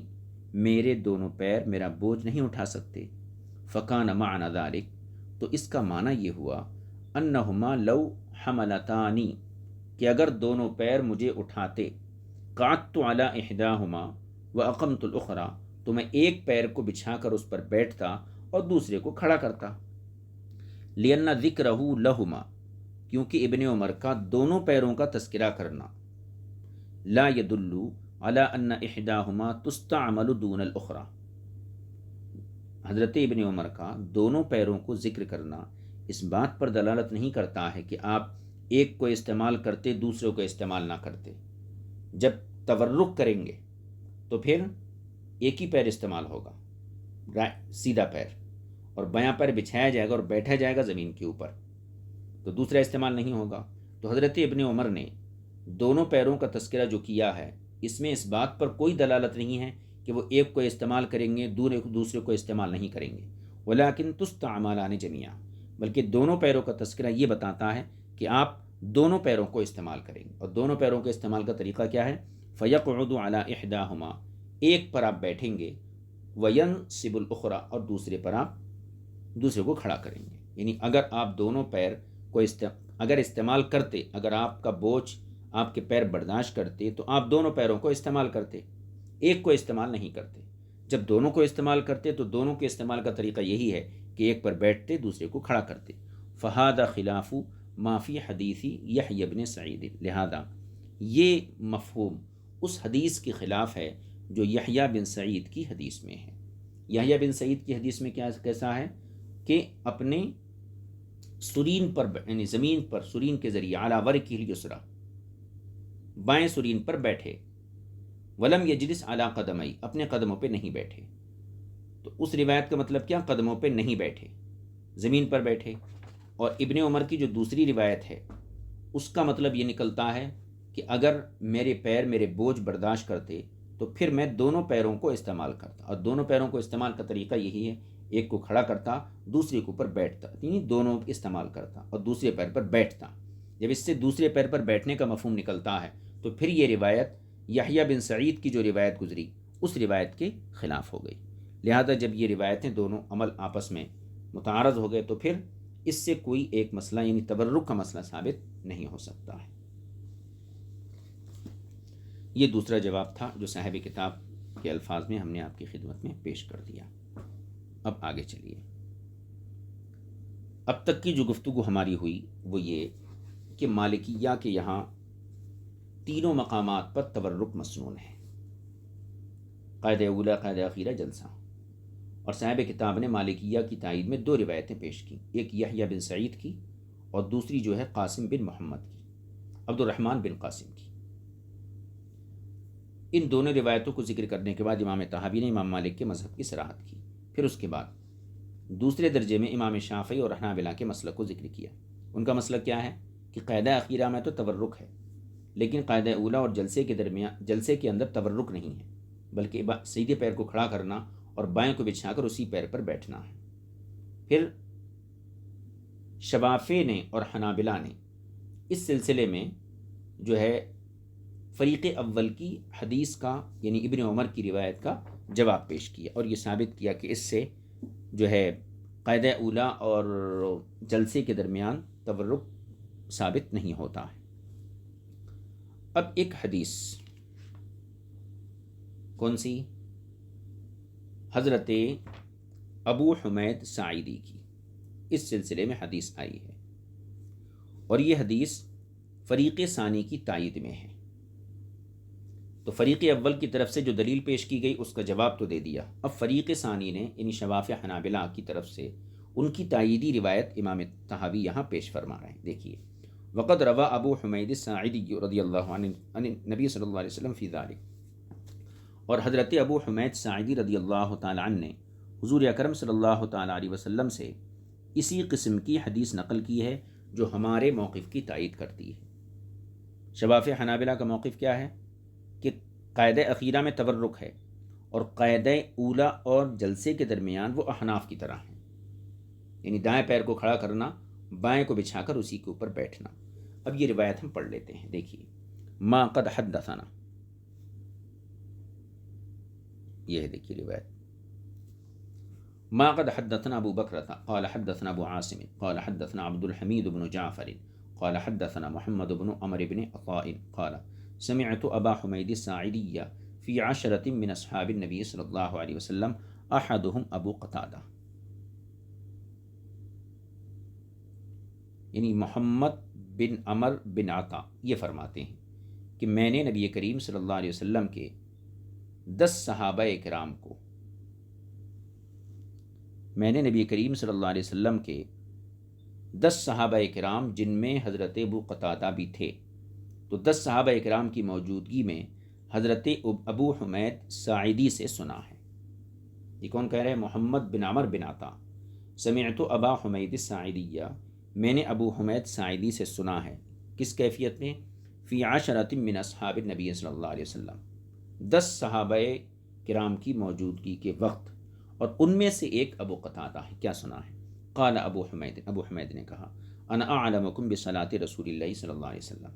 میرے دونوں پیر میرا بوجھ نہیں اٹھا سکتے، فَكَانَ مَعْنَ ذَلِكَ، تو اس کا معنی یہ ہوا أَنَّهُمَا لَوْ حَمَلَتَانِ، کہ اگر دونوں پیر مجھے اٹھاتے، قعدت علی احداہما واقمت الاخری، تو میں ایک پیر کو بچھا کر اس پر بیٹھتا اور دوسرے کو کھڑا کرتا، لأن ذکرہ لہما، کیونکہ ابن عمر کا دونوں پیروں کا تذکرہ کرنا لا يدل على ان احداهما تستعمل دون الاخرى، حضرت ابن عمر کا دونوں پیروں کو ذکر کرنا اس بات پر دلالت نہیں کرتا ہے کہ آپ ایک کو استعمال کرتے دوسرے کو استعمال نہ کرتے۔ جب تورک کریں گے تو پھر ایک ہی پیر استعمال ہوگا، سیدھا پیر، اور بایاں پیر بچھایا جائے گا اور بیٹھا جائے گا زمین کے اوپر، تو دوسرا استعمال نہیں ہوگا۔ تو حضرت ابن عمر نے دونوں پیروں کا تذکرہ جو کیا ہے، اس میں اس بات پر کوئی دلالت نہیں ہے کہ وہ ایک کو استعمال کریں گے دوسرے کو استعمال نہیں کریں گے، ولیکن تستعملان جميعا، بلکہ دونوں پیروں کا تذکرہ یہ بتاتا ہے کہ آپ دونوں پیروں کو استعمال کریں گے۔ اور دونوں پیروں کے استعمال کا طریقہ کیا ہے؟ فَيَقْعُدُ عَلَى إِحْدَاهُمَا، ایک پر آپ بیٹھیں گے، وَيَنْصِبُ الْأُخْرَى، اور دوسرے پر آپ دوسرے کو کھڑا کریں گے۔ یعنی اگر آپ دونوں پیر کو اگر استعمال کرتے، اگر آپ کا بوجھ آپ کے پیر برداشت کرتے تو آپ دونوں پیروں کو استعمال کرتے، ایک کو استعمال نہیں کرتے۔ جب دونوں کو استعمال کرتے تو دونوں کے استعمال کا طریقہ یہی ہے کہ ایک پر بیٹھتے دوسرے کو کھڑا کرتے۔ فَهَذَا خِلَافُ مَا فِي حَدِيثِ يَحْيَى بْنِ سَعِيدٍ، لہذا یہ مفہوم اس حدیث کے خلاف ہے جو یحییٰ بن سعید کی حدیث میں ہے۔ یحییٰ بن سعید کی حدیث میں کیسا ہے کہ اپنے سرین پر، یعنی زمین پر سرین کے ذریعے علی ورکہ الیسریٰ، بائیں سرین پر بیٹھے، ولم یجلس علی قدمی، اپنے قدموں پہ نہیں بیٹھے۔ تو اس روایت کا مطلب کیا؟ قدموں پہ نہیں بیٹھے، زمین پر بیٹھے۔ اور ابن عمر کی جو دوسری روایت ہے اس کا مطلب یہ نکلتا ہے کہ اگر میرے پیر میرے بوجھ برداشت کرتے تو پھر میں دونوں پیروں کو استعمال کرتا، اور دونوں پیروں کو استعمال کا طریقہ یہی ہے، ایک کو کھڑا کرتا دوسرے کے اوپر بیٹھتا، یعنی دونوں استعمال کرتا اور دوسرے پیر پر بیٹھتا۔ جب اس سے دوسرے پیر پر بیٹھنے کا مفہوم نکلتا ہے تو پھر یہ روایت یحییٰ بن سعید کی جو روایت گزری اس روایت کے خلاف ہو گئی۔ لہذا جب یہ روایتیں دونوں عمل آپس میں متعارض ہو گئے تو پھر اس سے کوئی ایک مسئلہ یعنی تبرک کا مسئلہ ثابت نہیں ہو سکتا ہے۔ یہ دوسرا جواب تھا جو صاحب کتاب کے الفاظ میں ہم نے آپ کی خدمت میں پیش کر دیا۔ اب آگے چلیے۔ اب تک کی جو گفتگو ہماری ہوئی وہ یہ کہ مالکیہ کے یہاں تینوں مقامات پر تورک مسنون ہے، قاعدہ اولا، قاعدہ اخیرہ، جلسہ۔ اور صاحب کتاب نے مالکیہ کی تائید میں دو روایتیں پیش کی، ایک یحییٰ بن سعید کی اور دوسری جو ہے قاسم بن محمد کی، عبد الرحمن بن قاسم کی۔ ان دونوں روایتوں کو ذکر کرنے کے بعد امام طحاوی نے امام مالک کے مذہب کی صراحت کی۔ پھر اس کے بعد دوسرے درجے میں امام شافعی اور حنابلہ کے مسلک کو ذکر کیا۔ ان کا مسلک کیا ہے کہ قاعدہ اخیرہ میں تو تورک ہے، لیکن قاعدہ اولا اور جلسے کے اندر تورک نہیں ہے، بلکہ سیدھے پیر کو کھڑا کرنا اور بائیں کو بچھا کر اسی پیر پر بیٹھنا ہے۔ پھر شوافع نے اور حنابلہ نے اس سلسلے میں جو ہے فریق اول کی حدیث کا یعنی ابن عمر کی روایت کا جواب پیش کیا اور یہ ثابت کیا کہ اس سے جو ہے قاعدہ اولا اور جلسے کے درمیان تورک ثابت نہیں ہوتا ہے۔ اب ایک حدیث کون سی؟ حضرت ابو حمید ساعدی کی اس سلسلے میں حدیث آئی ہے، اور یہ حدیث فریق ثانی کی تائید میں ہے۔ تو فریق اول کی طرف سے جو دلیل پیش کی گئی اس کا جواب تو دے دیا، اب فریق ثانی نے یعنی شوافع حنابلہ کی طرف سے ان کی تائیدی روایت امام طحاوی یہاں پیش فرما رہے ہیں۔ دیکھیے، وقد روا ابو حمید الساعدی رضی اللہ عنہ عن نبی صلی اللہ علیہ وسلم فی ذلک، اور حضرت ابو حمید ساعدی رضی اللہ تعالی عنہ نے حضور اکرم صلی اللہ تعالی علیہ وسلم سے اسی قسم کی حدیث نقل کی ہے جو ہمارے موقف کی تائید کرتی ہے۔ شوافع حنابلہ کا موقف کیا ہے کہ قاعدہ اخیرہ میں تورک ہے، اور قاعدہ اولا اور جلسے کے درمیان وہ احناف کی طرح ہیں، یعنی دائیں پیر کو کھڑا کرنا، بائیں کو بچھا کر اسی کے اوپر بیٹھنا۔ اب یہ روایت ہم پڑھ لیتے ہیں۔ دیکھیے، ما قد حدثنا، یہ ہے دیکھیے روایت، ما قد حدثنا ابو بکرۃ قال حدثنا ابو عاصم قال حدثنا عبد الحمید بن جعفر قال حدثنا محمد بن عمر بن عطاء قال سمعت ابا حمید الساعدی فی عشرۃ من اصحاب النبی صلی اللہ علیہ وسلم احدهم ابو قتادہ، یعنی محمد بن عمر بن عطا یہ فرماتے ہیں کہ میں نے نبی کریم صلی اللہ علیہ وسلم کے 10 صحابہ کرام کو کے 10 صحابہ کرام جن میں حضرت ابو قتادہ بھی تھے، تو 10 صحابہ کرام کی موجودگی میں حضرت ابو حمید ساعدی سے سنا ہے۔ یہ کون کہہ رہے ہیں؟ محمد بن عمر بن عطا، سمعت ابا حمید الساعدیہ، میں نے ابو حمید ساعدی سے سنا ہے۔ کس کیفیت میں؟ فی عشرۃ من اصحاب النبی صلی اللہ علیہ وسلم، 10 صحابہ کرام کی موجودگی کے وقت، اور ان میں سے ایک ابو قتادہ ہے۔ کیا سنا ہے؟ قال ابو حمید نے کہا انا اعلمکم بصلاۃ رسول اللہ صلی اللہ علیہ وسلم،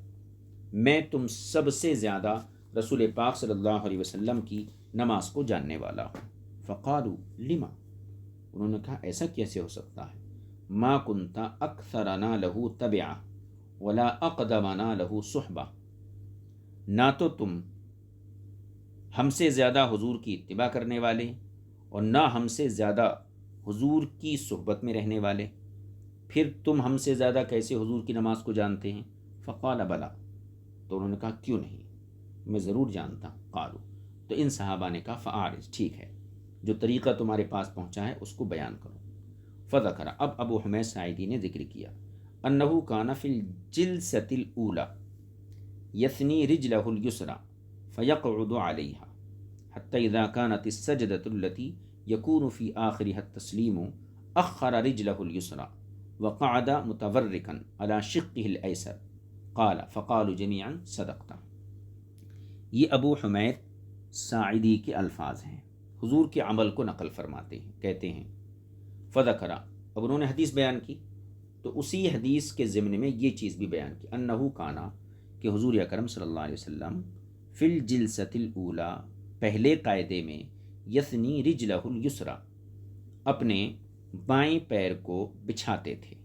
میں تم سب سے زیادہ رسول پاک صلی اللہ علیہ وسلم کی نماز کو جاننے والا ہوں۔ فقالوا لما، انہوں نے کہا ایسا کیسے ہو سکتا ہے؟ ما کنت اکثرنا له تبعا ولا اقدمنا له صحبہ، نہ تو تم ہم سے زیادہ حضور کی اتباع کرنے والے اور نہ ہم سے زیادہ حضور کی صحبت میں رہنے والے، پھر تم ہم سے زیادہ کیسے حضور کی نماز کو جانتے ہیں؟ فقال بلا، تو انہوں نے کہا کیوں نہیں، میں ضرور جانتا ہوں۔ قالوا، تو ان صحابہ نے کہا فاعرض، ٹھیک ہے، جو طریقہ تمہارے پاس پہنچا ہے اس کو بیان کرو۔ فذکر، اب ابو حمید ساعدی نے ذکر کیا، انہ کان فی الجلسۃ الاولی یثنی رجلہ الیسری فیقعد علیہا حتی اذا کانت السجدۃ التی یکون فی آخرها التسلیم اخر رجلہ الیسری وقعد متورکا علی شقہ الایسر قال فقالوا جميعا صدقت۔ یہ ابو حمید ساعدی کے الفاظ ہیں، حضور کے عمل کو نقل فرماتے ہیں، کہتے ہیں فذکر، اب انہوں نے حدیث بیان کی تو اسی حدیث کے ضمن میں یہ چیز بھی بیان کی، انہو کانا، کہ حضور اکرم صلی اللہ علیہ وسلم فی الجلسۃ الاولی، پہلے قاعدے میں، یثنی رجلہ الیسری، اپنے بائیں پیر کو بچھاتے تھے،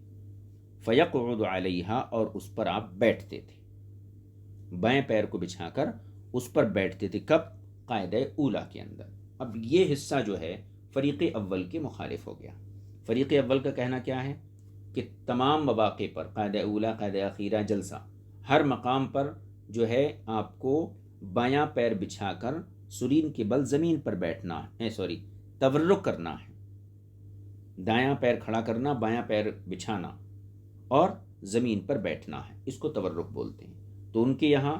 فیقعد علیہا، اور اس پر آپ بیٹھتے تھے، بائیں پیر کو بچھا کر اس پر بیٹھتے تھے، کب؟ قاعدہ اولا کے اندر۔ اب یہ حصہ جو ہے فریق اول کے مخالف ہو گیا۔ فریق اول کا کہنا کیا ہے کہ تمام مواقع پر، قاعدہ اولا، قاعدہ اخیرہ، جلسہ، ہر مقام پر جو ہے آپ کو بایاں پیر بچھا کر سرین کے بل زمین پر بیٹھنا ہے، تورک کرنا ہے، دایاں پیر کھڑا کرنا، بایاں پیر بچھانا اور زمین پر بیٹھنا ہے، اس کو تورک بولتے ہیں۔ تو ان کے یہاں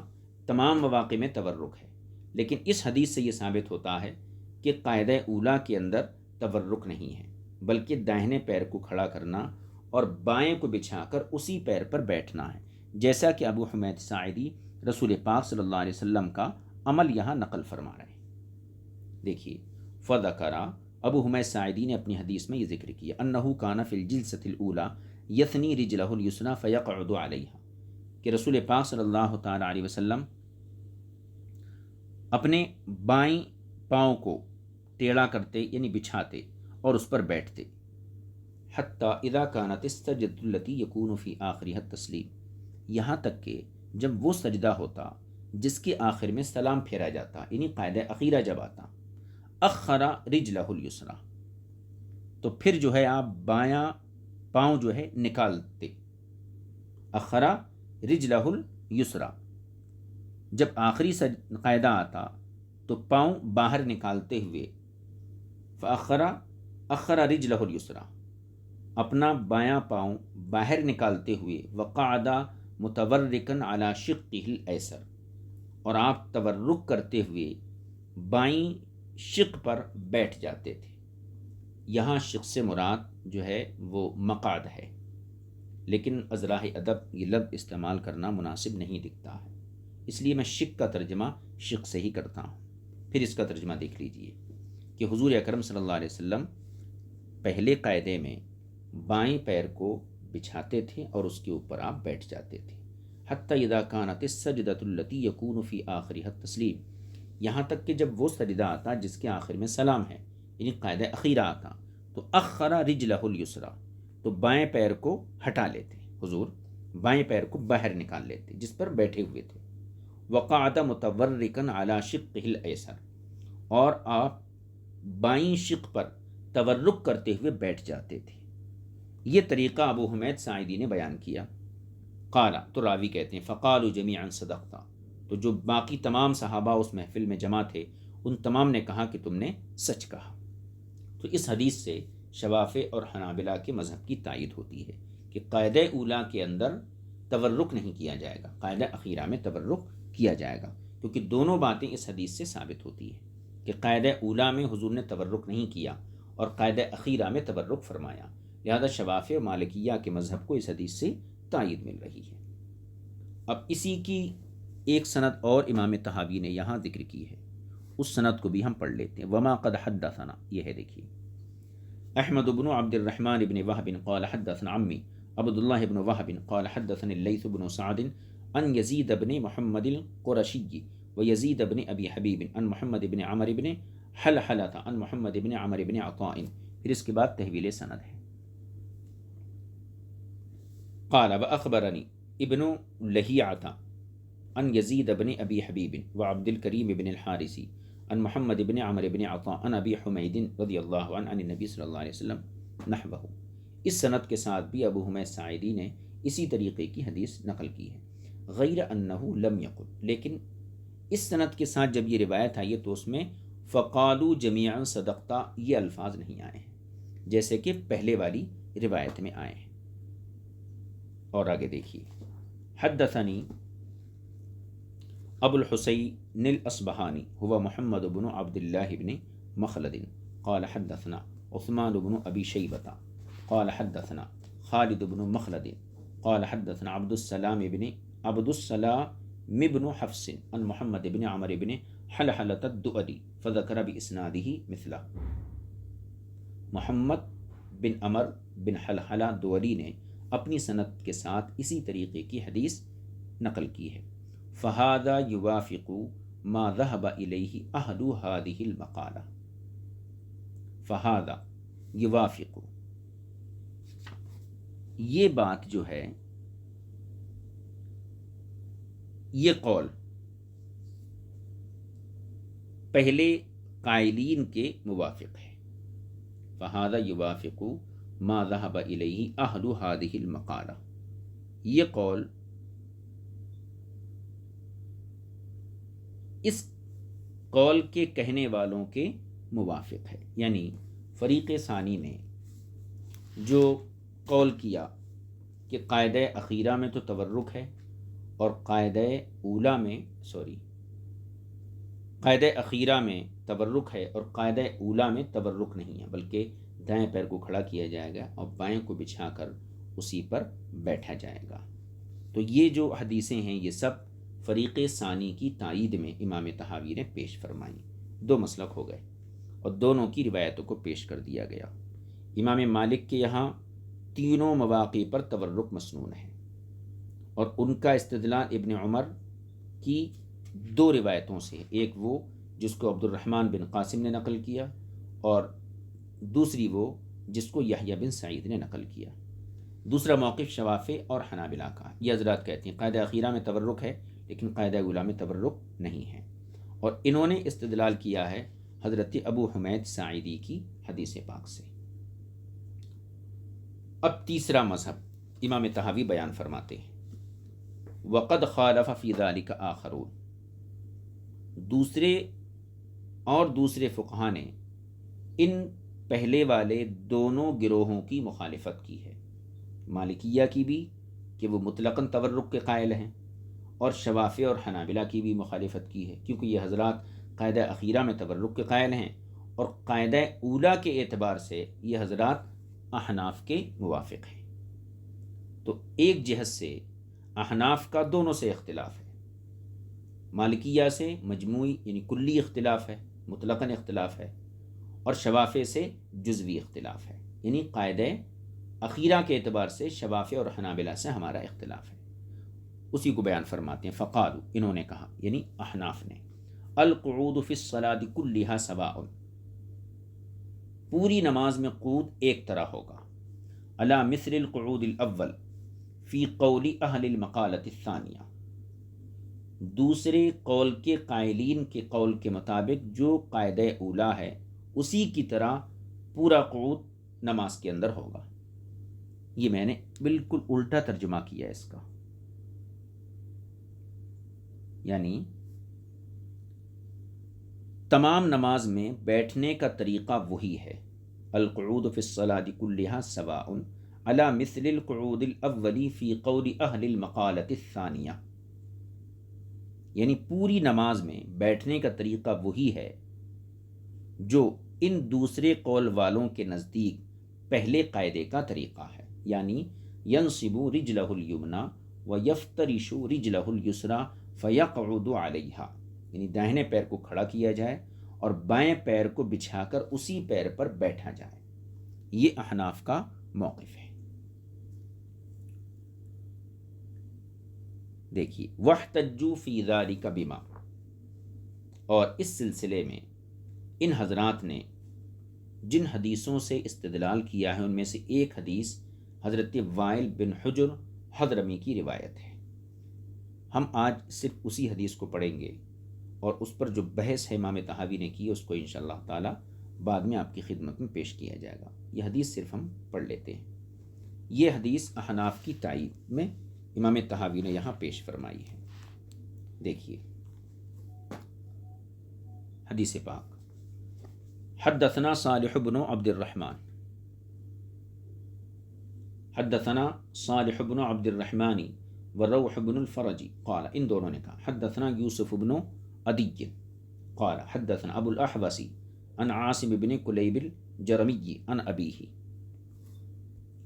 تمام مواقع میں تورک ہے، لیکن اس حدیث سے یہ ثابت ہوتا ہے کہ قاعدہ اولا کے اندر تورک نہیں ہے، بلکہ داہنے پیر کو کھڑا کرنا اور بائیں کو بچھا کر اسی پیر پر بیٹھنا ہے، جیسا کہ ابو حمید ساعدی رسول پاک صلی اللہ علیہ وسلم کا عمل یہاں نقل فرما رہے ہیں۔ دیکھیے، فذکر، ابو حمید ساعدی نے اپنی حدیث میں یہ ذکر کیا، انہ کان فی الجلسۃ الاولی یثنی رجلہ الیسری فیقعد علیہا، کہ رسول پاک صلی اللہ تعالی علیہ وسلم اپنے بائیں پاؤں کو ٹیڑھا کرتے، یعنی بچھاتے اور اس پر بیٹھتے، حتی اذا کانت السجدۃ التی یکون فی آخرها التسلیم، یہاں تک کہ جب وہ سجدہ ہوتا جس کے آخر میں سلام پھیرا جاتا، یعنی قاعدہ اخیرہ جب آتا، اخر رجلہ الیسری، تو پھر جو ہے آپ بایاں پاؤں جو ہے نکالتے، اخر رجلہ الیسری، جب آخری قاعدہ آتا تو پاؤں باہر نکالتے ہوئے، اخر رجلہ الیسری، اپنا بایاں پاؤں باہر نکالتے ہوئے، وقعد متورکا علی شقہ الایسر، اور آپ تورک کرتے ہوئے بائیں شق پر بیٹھ جاتے تھے۔ یہاں شق سے مراد جو ہے وہ مقعد ہے، لیکن ازراہ ادب یہ لفظ استعمال کرنا مناسب نہیں دکھتا ہے، اس لیے میں شق کا ترجمہ شق سے ہی کرتا ہوں۔ پھر اس کا ترجمہ دیکھ لیجئے کہ حضور اکرم صلی اللہ علیہ وسلم پہلے قاعدے میں بائیں پیر کو بچھاتے تھے اور اس کے اوپر آپ بیٹھ جاتے تھے، حتی اذا کانت السجدۃ التی یکون فی آخرها التسلیم، یہاں تک کہ جب وہ سجدہ آتا جس کے آخر میں سلام ہے، یعنی قاعدہ اخیرہ آتا، تو اخر رجلہ الیسری، تو بائیں پیر کو ہٹا لیتے، حضور بائیں پیر کو باہر نکال لیتے جس پر بیٹھے ہوئے تھے، وقعد متورکا علی شقہ الایسر، اور آپ بائیں شق پر تورک کرتے ہوئے بیٹھ جاتے تھے۔ یہ طریقہ ابو حمید ساعدی نے بیان کیا۔ قالا، تو راوی کہتے ہیں فقالوا جمیعا صدقتا، تو جو باقی تمام صحابہ اس محفل میں جمع تھے ان تمام نے کہا کہ تم نے سچ کہا۔ تو اس حدیث سے شوافع اور حنابلہ کے مذہب کی تائید ہوتی ہے کہ قاعدہ اولیٰ کے اندر تورک نہیں کیا جائے گا، قاعدہ اخیرہ میں تورک کیا جائے گا، کیونکہ دونوں باتیں اس حدیث سے ثابت ہوتی ہے کہ قاعدہ اولیٰ میں حضور نے تورک نہیں کیا اور قاعدہ اخیرہ میں تورک فرمایا، لہذا شوافع و مالکیہ کے مذہب کو اس حدیث سے تائید مل رہی ہے۔ اب اسی کی ایک سند اور امام طحاوی نے یہاں ذکر کی ہے، اس سند کو بھی ہم پڑھ لیتے ہیں۔ وما قد حدثنا، یہ ہے دیکھیے، احمد بن عبد الرحمن بن وهب قال حدثنا عمي عبد الله بن وهب قال حدثني الليث بن سعد عن يزيد بن محمد القرشي ويزيد بن ابي حبيب عن محمد بن عمرو بن حلحلة عن محمد بن عمرو بن عطاء، پھر اس کے بعد تحویل سند ہے۔ قال واخبرني ابن لهيعة عن يزيد بن ابي حبيب وعبد الكريم بن الحارث عن محمد بن عمرو بن عطاء عن ابی حمید رضی اللہ عنہ عن النبی صلی اللہ علیہ وسلم نحوہ، اس سند کے ساتھ بھی ابو حمید ساعدی نے اسی طریقے کی حدیث نقل کی ہے، غیر انہ لم یقل، لیکن اس سند کے ساتھ جب یہ روایت آئی ہے تو اس میں فقالوا جمیعا صدقتا یہ الفاظ نہیں آئے ہیں جیسے کہ پہلے والی روایت میں آئے ہیں۔ اور آگے دیکھیے، حدثنی ابو الحسین الاصبہانی هو محمد بن عبد اللہ بن مخلد قال حدثنا عثمان بن ابی شیبۃ قال حدثنا خالد بن مخلد قال حدثنا عبد السلام بن حفص عن محمد بن عمرو بن حلحلة الدؤلی فذكر باسناده مثله۔ محمد بن عمر بن حلحلہ دولی نے اپنی سند کے ساتھ اسی طریقے کی حدیث نقل کی ہے۔ فہذا یوافق ما ذهب الیہ اہل هذه المقالہ، فہذا یوافق، یہ بات جو ہے، یہ قول پہلے قائلین کے موافق ہے۔ فہذا یوافق ما ذهب الیہ اہل هذه المقالہ، یہ قول اس قول کے کہنے والوں کے موافق ہے، یعنی فریق ثانی نے جو قول کیا کہ قاعدہ اخیرہ میں تو تورک ہے اور قاعدہ اخیرہ میں تورک ہے اور قاعدہ اولیٰ میں تورک نہیں ہے، بلکہ دائیں پیر کو کھڑا کیا جائے گا اور بائیں کو بچھا کر اسی پر بیٹھا جائے گا۔ تو یہ جو حدیثیں ہیں یہ سب فریق ثانی کی تائید میں امام طحاوی نے پیش فرمائی، دو مسلک ہو گئے اور دونوں کی روایتوں کو پیش کر دیا گیا۔ امام مالک کے یہاں تینوں مواقع پر تورک مسنون ہے اور ان کا استدلال ابن عمر کی دو روایتوں سے، ایک وہ جس کو عبد الرحمن بن قاسم نے نقل کیا اور دوسری وہ جس کو یحییٰ بن سعید نے نقل کیا۔ دوسرا موقف شوافع اور حنابلہ کا، یہ حضرات کہتے ہیں قاعدہ اخیرہ میں تورک ہے لیکن قاعدہ اولیٰ میں تورک نہیں ہے، اور انہوں نے استدلال کیا ہے حضرت ابو حمید ساعدی کی حدیث پاک سے۔ اب تیسرا مذہب امام طحاوی بیان فرماتے ہیں، وقد خالف فی ذلک آخرون، دوسرے فقہا نے ان پہلے والے دونوں گروہوں کی مخالفت کی ہے، مالکیہ کی بھی کہ وہ مطلقاً تورک کے قائل ہیں، اور شوافع اور حنابلہ کی بھی مخالفت کی ہے کیونکہ یہ حضرات قاعدہ اخیرہ میں تورک کے قائل ہیں، اور قاعدہ اولیٰ کے اعتبار سے یہ حضرات احناف کے موافق ہیں۔ تو ایک جہت سے احناف کا دونوں سے اختلاف ہے، مالکیہ سے مجموعی یعنی کلی اختلاف ہے، مطلقاً اختلاف ہے، اور شوافع سے جزوی اختلاف ہے، یعنی قاعدہ اخیرہ کے اعتبار سے شوافع اور حنابلہ سے ہمارا اختلاف ہے۔ اسی کو بیان فرماتے ہیں، فقالوا، انہوں نے کہا یعنی احناف نے، القعود فی الصلاۃ کلھا سواء، پوری نماز میں قعود ایک طرح ہوگا، علی مثل القعود الاول فی قول اہل المقالۃ الثانیہ، دوسرے قول کے قائلین کے قول کے مطابق جو قاعدہ اولیٰ ہے اسی کی طرح پورا قعود نماز کے اندر ہوگا۔ یہ میں نے بالکل الٹا ترجمہ کیا ہے اس کا، یعنی تمام نماز میں بیٹھنے کا طریقہ وہی ہے. القعود فی الصلاۃ کلھا سواء علی مثل القعود الاول فی قول اہل المقالۃ الثانیہ. یعنی پوری نماز میں بیٹھنے کا طریقہ وہی ہے جو ان دوسرے قول والوں کے نزدیک پہلے قاعدے کا طریقہ ہے. یعنی ینصب رجلہ الیمنی ویفترش رجلہ الیسری فیقعد علیہا. یعنی داہنے پیر کو کھڑا کیا جائے اور بائیں پیر کو بچھا کر اسی پیر پر بیٹھا جائے. یہ احناف کا موقف ہے. دیکھیے وَاحْتَجُّوا فِي ذَلِكَ بِمَا، اور اس سلسلے میں ان حضرات نے جن حدیثوں سے استدلال کیا ہے ان میں سے ایک حدیث حضرت وائل بن حجر حضرمی کی روایت ہے. ہم آج صرف اسی حدیث کو پڑھیں گے اور اس پر جو بحث ہے امام طحاوی نے کی اس کو انشاءاللہ تعالی بعد میں آپ کی خدمت میں پیش کیا جائے گا. یہ حدیث صرف ہم پڑھ لیتے ہیں. یہ حدیث احناف کی تائید میں امام طحاوی نے یہاں پیش فرمائی ہے. دیکھیے حدیث پاک. حدثنا صالح بن عبد الرحمن، حدثنا صالح بن عبد الرحمن وروح بن الفرج قال، ان دونوں نے کہا حدثنا یوسف بن عدی قال حدثنا ابو الاحوص عن عاصم بن کلیب الجرمی عن ابیہ.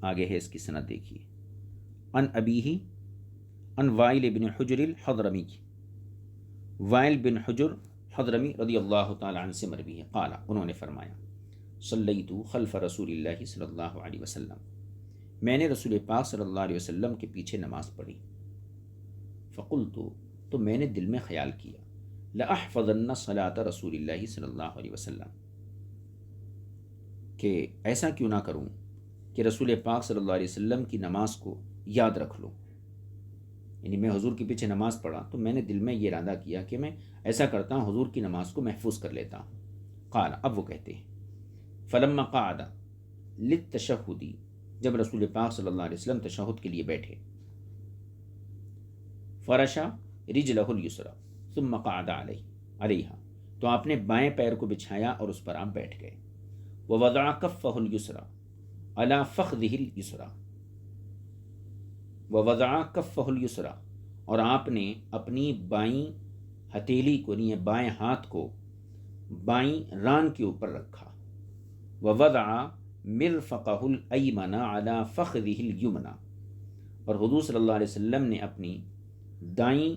آگے ہے اس کی سند دیکھیے. عن ابیہ عن وائل بن حجر الحضرمی، وائل بن حجر حضرمی رضی اللہ تعالی عنہ سے مروی ہے. قال، انہوں نے فرمایا صلیت خلف رسول اللہ صلی اللہ علیہ وسلم، میں نے رسول پاک صلی اللہ علیہ وسلم کے پیچھے نماز پڑھی. فقلت، تو میں نے دل میں خیال کیا لأحفظن صلاۃ رسول اللہ صلی اللہ علیہ وسلم، کہ ایسا کیوں نہ کروں کہ رسول پاک صلی اللہ علیہ وسلم کی نماز کو یاد رکھ لوں. یعنی میں حضور کے پیچھے نماز پڑھا تو میں نے دل میں یہ ارادہ کیا کہ میں ایسا کرتا ہوں حضور کی نماز کو محفوظ کر لیتا ہوں. قال، اب وہ کہتے ہیں فلما قعد للتشہد، جب رسول پاک صلی اللہ علیہ وسلم تشہد کے لیے بیٹھے، فرشا رجلہ الیسری ثم قعد علیہا، تو آپ نے بائیں پیر کو بچھایا اور اس پر آپ بیٹھ گئے. ووضع کفہ الیسری علی فخذہ الیسری، ووضع کفہ الیسری، اور آپ نے اپنی بائیں ہتھیلی کو یعنی بائیں ہاتھ کو بائیں ران کے اوپر رکھا. ووضع مرفقہ الایمن علی فخذہ الیمنی، اور حضور صلی اللہ علیہ وسلم نے اپنی دائیں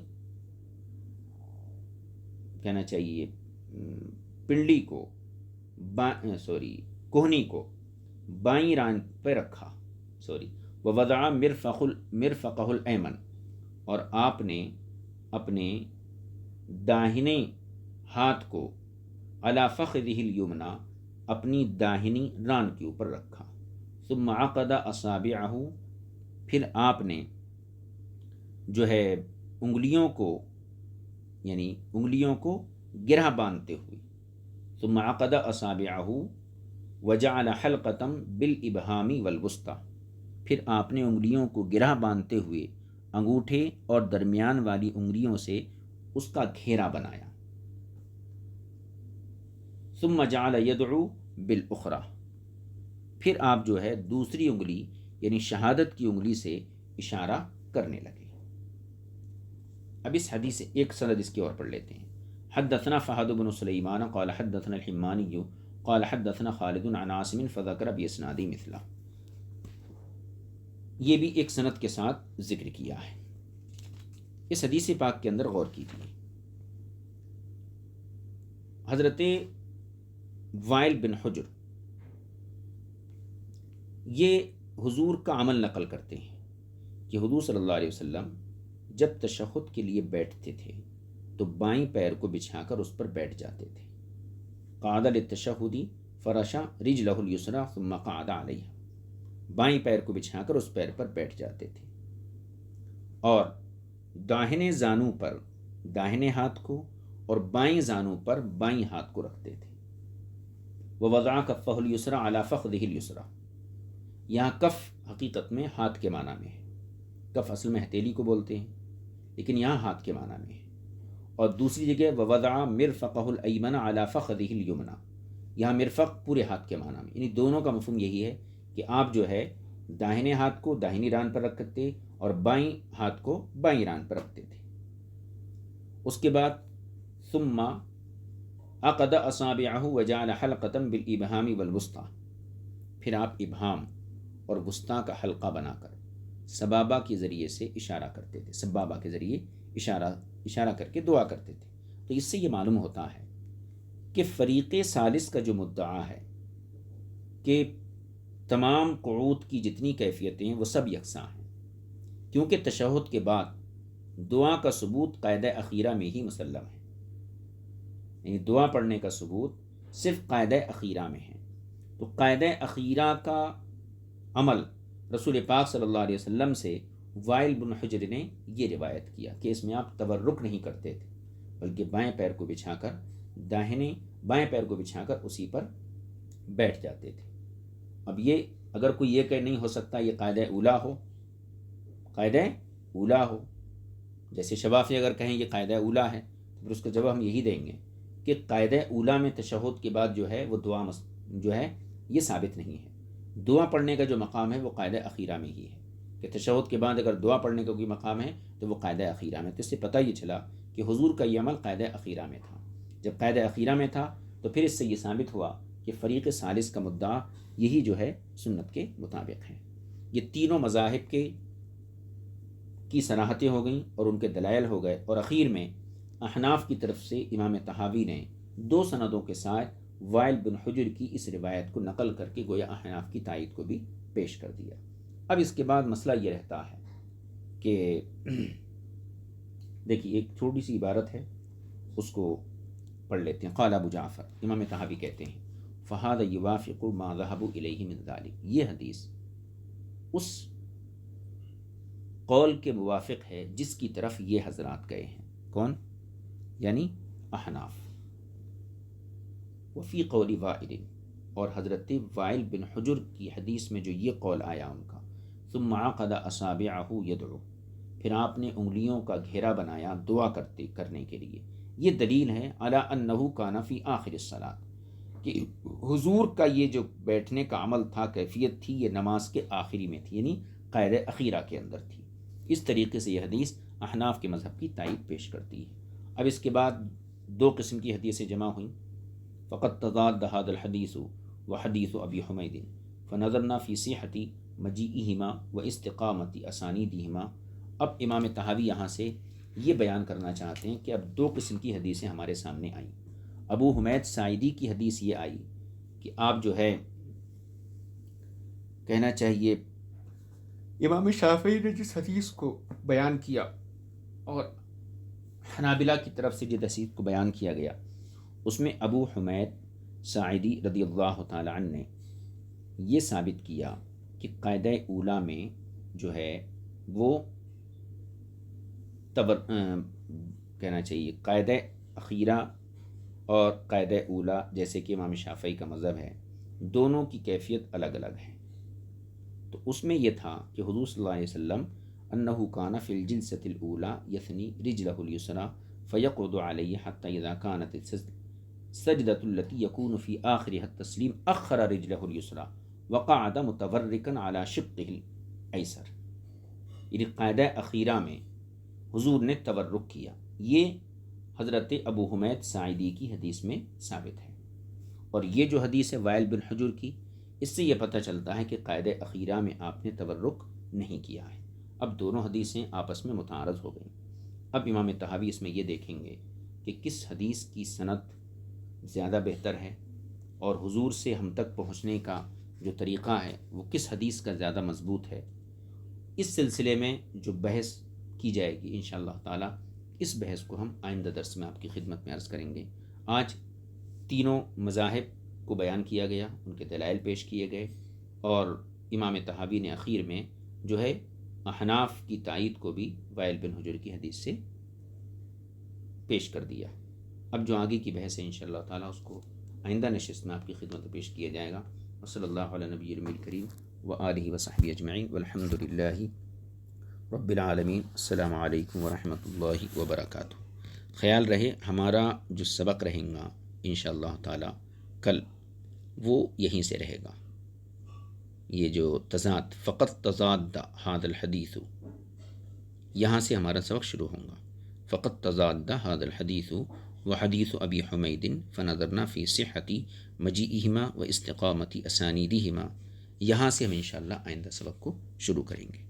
کہنا چاہیے پنڈلی کو کوہنی کو بائیں ران پہ رکھا. ووضع مرفقہ الایمن، اور آپ نے اپنے داہنے ہاتھ کو علی فخذہ الیمنی، اپنی داہنی ران کے اوپر رکھا. ثم عقد اصابعہ، پھر آپ نے جو ہے انگلیوں کو گرہ باندھتے ہوئے، ثم عقد اصابعہ وجعل حلقۃ بالابہام والوسطی، پھر آپ نے انگلیوں کو گرہ باندھتے ہوئے انگوٹھے اور درمیان والی انگلیوں سے اس کا گھیرا بنایا. ثم جعل یدعو بالاخری، پھر آپ جو ہے دوسری انگلی یعنی شہادت کی انگلی سے اشارہ کرنے لگے. اب اس حدیث سے ایک سند اس کی اور پڑھ لیتے ہیں. حدثنا فہد بن سلیمان قال حدثنا الحمانی قال حدثنا خالد عن عاصم فذكر باسناد مثلہ. یہ بھی ایک سند کے ساتھ ذکر کیا ہے. اس حدیث پاک کے اندر غور کیجیے. حضرت وائل بن حجر یہ حضور کا عمل نقل کرتے ہیں کہ حضور صلی اللہ علیہ وسلم جب تشہد کے لیے بیٹھتے تھے تو بائیں پیر کو بچھا کر اس پر بیٹھ جاتے تھے. قعد للتشہد فرشا رجلہ الیسری ثم قعد علیہا، بائیں پیر کو بچھا کر اس پیر پر بیٹھ جاتے تھے اور داہنے زانوں پر داہنے ہاتھ کو اور بائیں زانوں پر بائیں ہاتھ کو رکھتے تھے. ووضع کفہ الیسری علی فخذہ الیسری، یہاں کف حقیقت میں ہاتھ کے معنی میں ہے. کف اصل میں ہتھیلی کو بولتے ہیں لیکن یہاں ہاتھ کے معنی میں ہے. اور دوسری جگہ ووضع مرفقہ الایمن علی فخذہ الیمنی، یہاں مرفق پورے ہاتھ کے معنی میں، یعنی دونوں کا مفہوم یہی ہے کہ آپ جو ہے داہنے ہاتھ کو داہنی ران پر رکھتے اور بائیں ہاتھ کو بائیں ران پر رکھتے تھے۔ اس کے بعد ثم عقد اصابعہ وجعل حلقۃ بالابہام والوسطی، پھر آپ ابہام اور وسطیٰ کا حلقہ بنا کر سبابہ کے ذریعے سے اشارہ کرتے تھے، سبابہ کے ذریعے اشارہ کر کے دعا کرتے تھے۔ تو اس سے یہ معلوم ہوتا ہے کہ فریق ثالث کا جو مدعا ہے کہ تمام قعود کی جتنی کیفیتیں وہ سب یکساں ہیں، کیونکہ تشہد کے بعد دعا کا ثبوت قاعدہ اخیرہ میں ہی مسلم ہے، یعنی دعا پڑھنے کا ثبوت صرف قاعدہ اخیرہ میں ہے۔ تو قاعدہ اخیرہ کا عمل رسول پاک صلی اللہ علیہ وسلم سے وائل بن حجر نے یہ روایت کیا کہ اس میں آپ تورک نہیں کرتے تھے، بلکہ بائیں پیر کو بچھا کر بائیں پیر کو بچھا کر اسی پر بیٹھ جاتے تھے۔ اب یہ اگر کوئی یہ کہ نہیں ہو سکتا یہ قاعدہ اولا ہو، جیسے شوافی اگر کہیں یہ قاعدہ اولا ہے تو پھر اس کا جواب ہم یہی دیں گے کہ قاعدہ اولا میں تشہد کے بعد جو ہے وہ دعا جو ہے یہ ثابت نہیں ہے۔ دعا پڑھنے کا جو مقام ہے وہ قاعدہ اخیرہ میں ہی ہے، کہ تشہد کے بعد اگر دعا پڑھنے کا کوئی مقام ہے تو وہ قاعدہ اخیرہ میں۔ تو اس سے پتہ یہ چلا کہ حضور کا یہ عمل قاعدہ اخیرہ میں تھا۔ جب قاعدہ اخیرہ میں تھا تو پھر اس سے یہ ثابت ہوا کہ فریق ثالث کا مدعا یہی جو ہے سنت کے مطابق ہے۔ یہ تینوں مذاہب کی صراحتیں ہو گئیں اور ان کے دلائل ہو گئے، اور اخیر میں احناف کی طرف سے امام طحاوی نے 2 سندوں کے ساتھ وائل بن حجر کی اس روایت کو نقل کر کے گویا احناف کی تائید کو بھی پیش کر دیا۔ اب اس کے بعد مسئلہ یہ رہتا ہے کہ دیکھیے ایک چھوٹی سی عبارت ہے، اس کو پڑھ لیتے ہیں۔ قال ابو جعفر، امام طحاوی کہتے ہیں فہذا یوافق ما ذهبوا الیہ من ذلک، یہ حدیث اس قول کے موافق ہے جس کی طرف یہ حضرات گئے ہیں۔ کون؟ یعنی احناف۔ وفی قول وائل، اور حضرت وائل بن حجر کی حدیث میں جو یہ قول آیا ان کا، ثم عقد اصابعہ یدعو، پھر آپ نے انگلیوں کا گھیرا بنایا دعا کرنے کے لیے، یہ دلیل ہے علی انہ کان فی آخر الصلاۃ، کہ حضور کا یہ جو بیٹھنے کا عمل تھا، کیفیت تھی، یہ نماز کے آخری میں تھی، یعنی قاعدہ اخیرہ کے اندر تھی۔ اس طریقے سے یہ حدیث احناف کے مذہب کی تائید پیش کرتی ہے۔ اب اس کے بعد 2 قسم کی حدیثیں جمع ہوئیں۔ فقد تضاد هذا الحديث وحديث ابي حميد فنظرنا في صحة مجيئهما واستقامة اسانيدهما۔ اب امام طحاوی یہاں سے یہ بیان کرنا چاہتے ہیں کہ اب 2 قسم کی حدیثیں ہمارے سامنے آئیں۔ ابو حمید ساعدی کی حدیث یہ آئی کہ آپ جو ہے کہنا چاہیے امام شافعی نے جس حدیث کو بیان کیا اور حنابلہ کی طرف سے جس حدیث کو بیان کیا گیا، اس میں ابو حمید ساعدی رضی اللہ تعالی عنہ نے یہ ثابت کیا کہ قاعدہ اولا میں جو ہے وہ کہنا چاہیے قاعدہ اخیرہ اور قاعدہ اولا، جیسے کہ امام شافعی کا مذہب ہے، دونوں کی کیفیت الگ الگ ہے۔ تو اس میں یہ تھا کہ حضور صلی اللہ علیہ وسلم انہ کان فی الجلسۃ الاولی یثنی رجلہ الیسری فیقعد علیہ حتی اذا کانت السجدۃ التي یکون فی آخرها التسلیم اخر رجلہ الیسری وقعد متورکا علی شقہ الایسر، یعنی قاعدہ اخیرہ میں حضور نے تورک کیا۔ یہ حضرت ابو حمید ساعدی کی حدیث میں ثابت ہے، اور یہ جو حدیث ہے وائل بن حجر کی، اس سے یہ پتہ چلتا ہے کہ قاعدہ اخیرہ میں آپ نے تورک نہیں کیا ہے۔ اب دونوں حدیثیں آپس میں متعارض ہو گئیں۔ اب امام طحاوی اس میں یہ دیکھیں گے کہ کس حدیث کی سند زیادہ بہتر ہے اور حضور سے ہم تک پہنچنے کا جو طریقہ ہے وہ کس حدیث کا زیادہ مضبوط ہے۔ اس سلسلے میں جو بحث کی جائے گی انشاءاللہ تعالی، اس بحث کو ہم آئندہ درس میں آپ کی خدمت میں عرض کریں گے۔ آج تینوں مذاہب کو بیان کیا گیا، ان کے دلائل پیش کیے گئے، اور امام طحاوی نے اخیر میں جو ہے احناف کی تائید کو بھی وائل بن حجر کی حدیث سے پیش کر دیا۔ اب جو آگے کی بحث ہے انشاءاللہ تعالی اس کو آئندہ نشست میں آپ کی خدمت میں پیش کیا جائے گا۔ وصلی اللہ علی نبی الکریم وآلہ وصحبہ اجمعین والحمد للہ رب العالمین۔ السلام علیکم ورحمۃ اللہ وبرکاتہ۔ خیال رہے ہمارا جو سبق رہیں گا انشاءاللہ تعالی کل وہ یہیں سے رہے گا. یہ جو تضاد فقط تضاد هذا الحدیث، یہاں سے ہمارا سبق شروع ہوگا. فقط تضاد هذا الحدیث وحدیث ابی حمید فنظرنا فی صحت مجیئہما و استقامت اسانیدہما. یہاں سے ہم انشاءاللہ آئندہ سبق کو شروع کریں گے.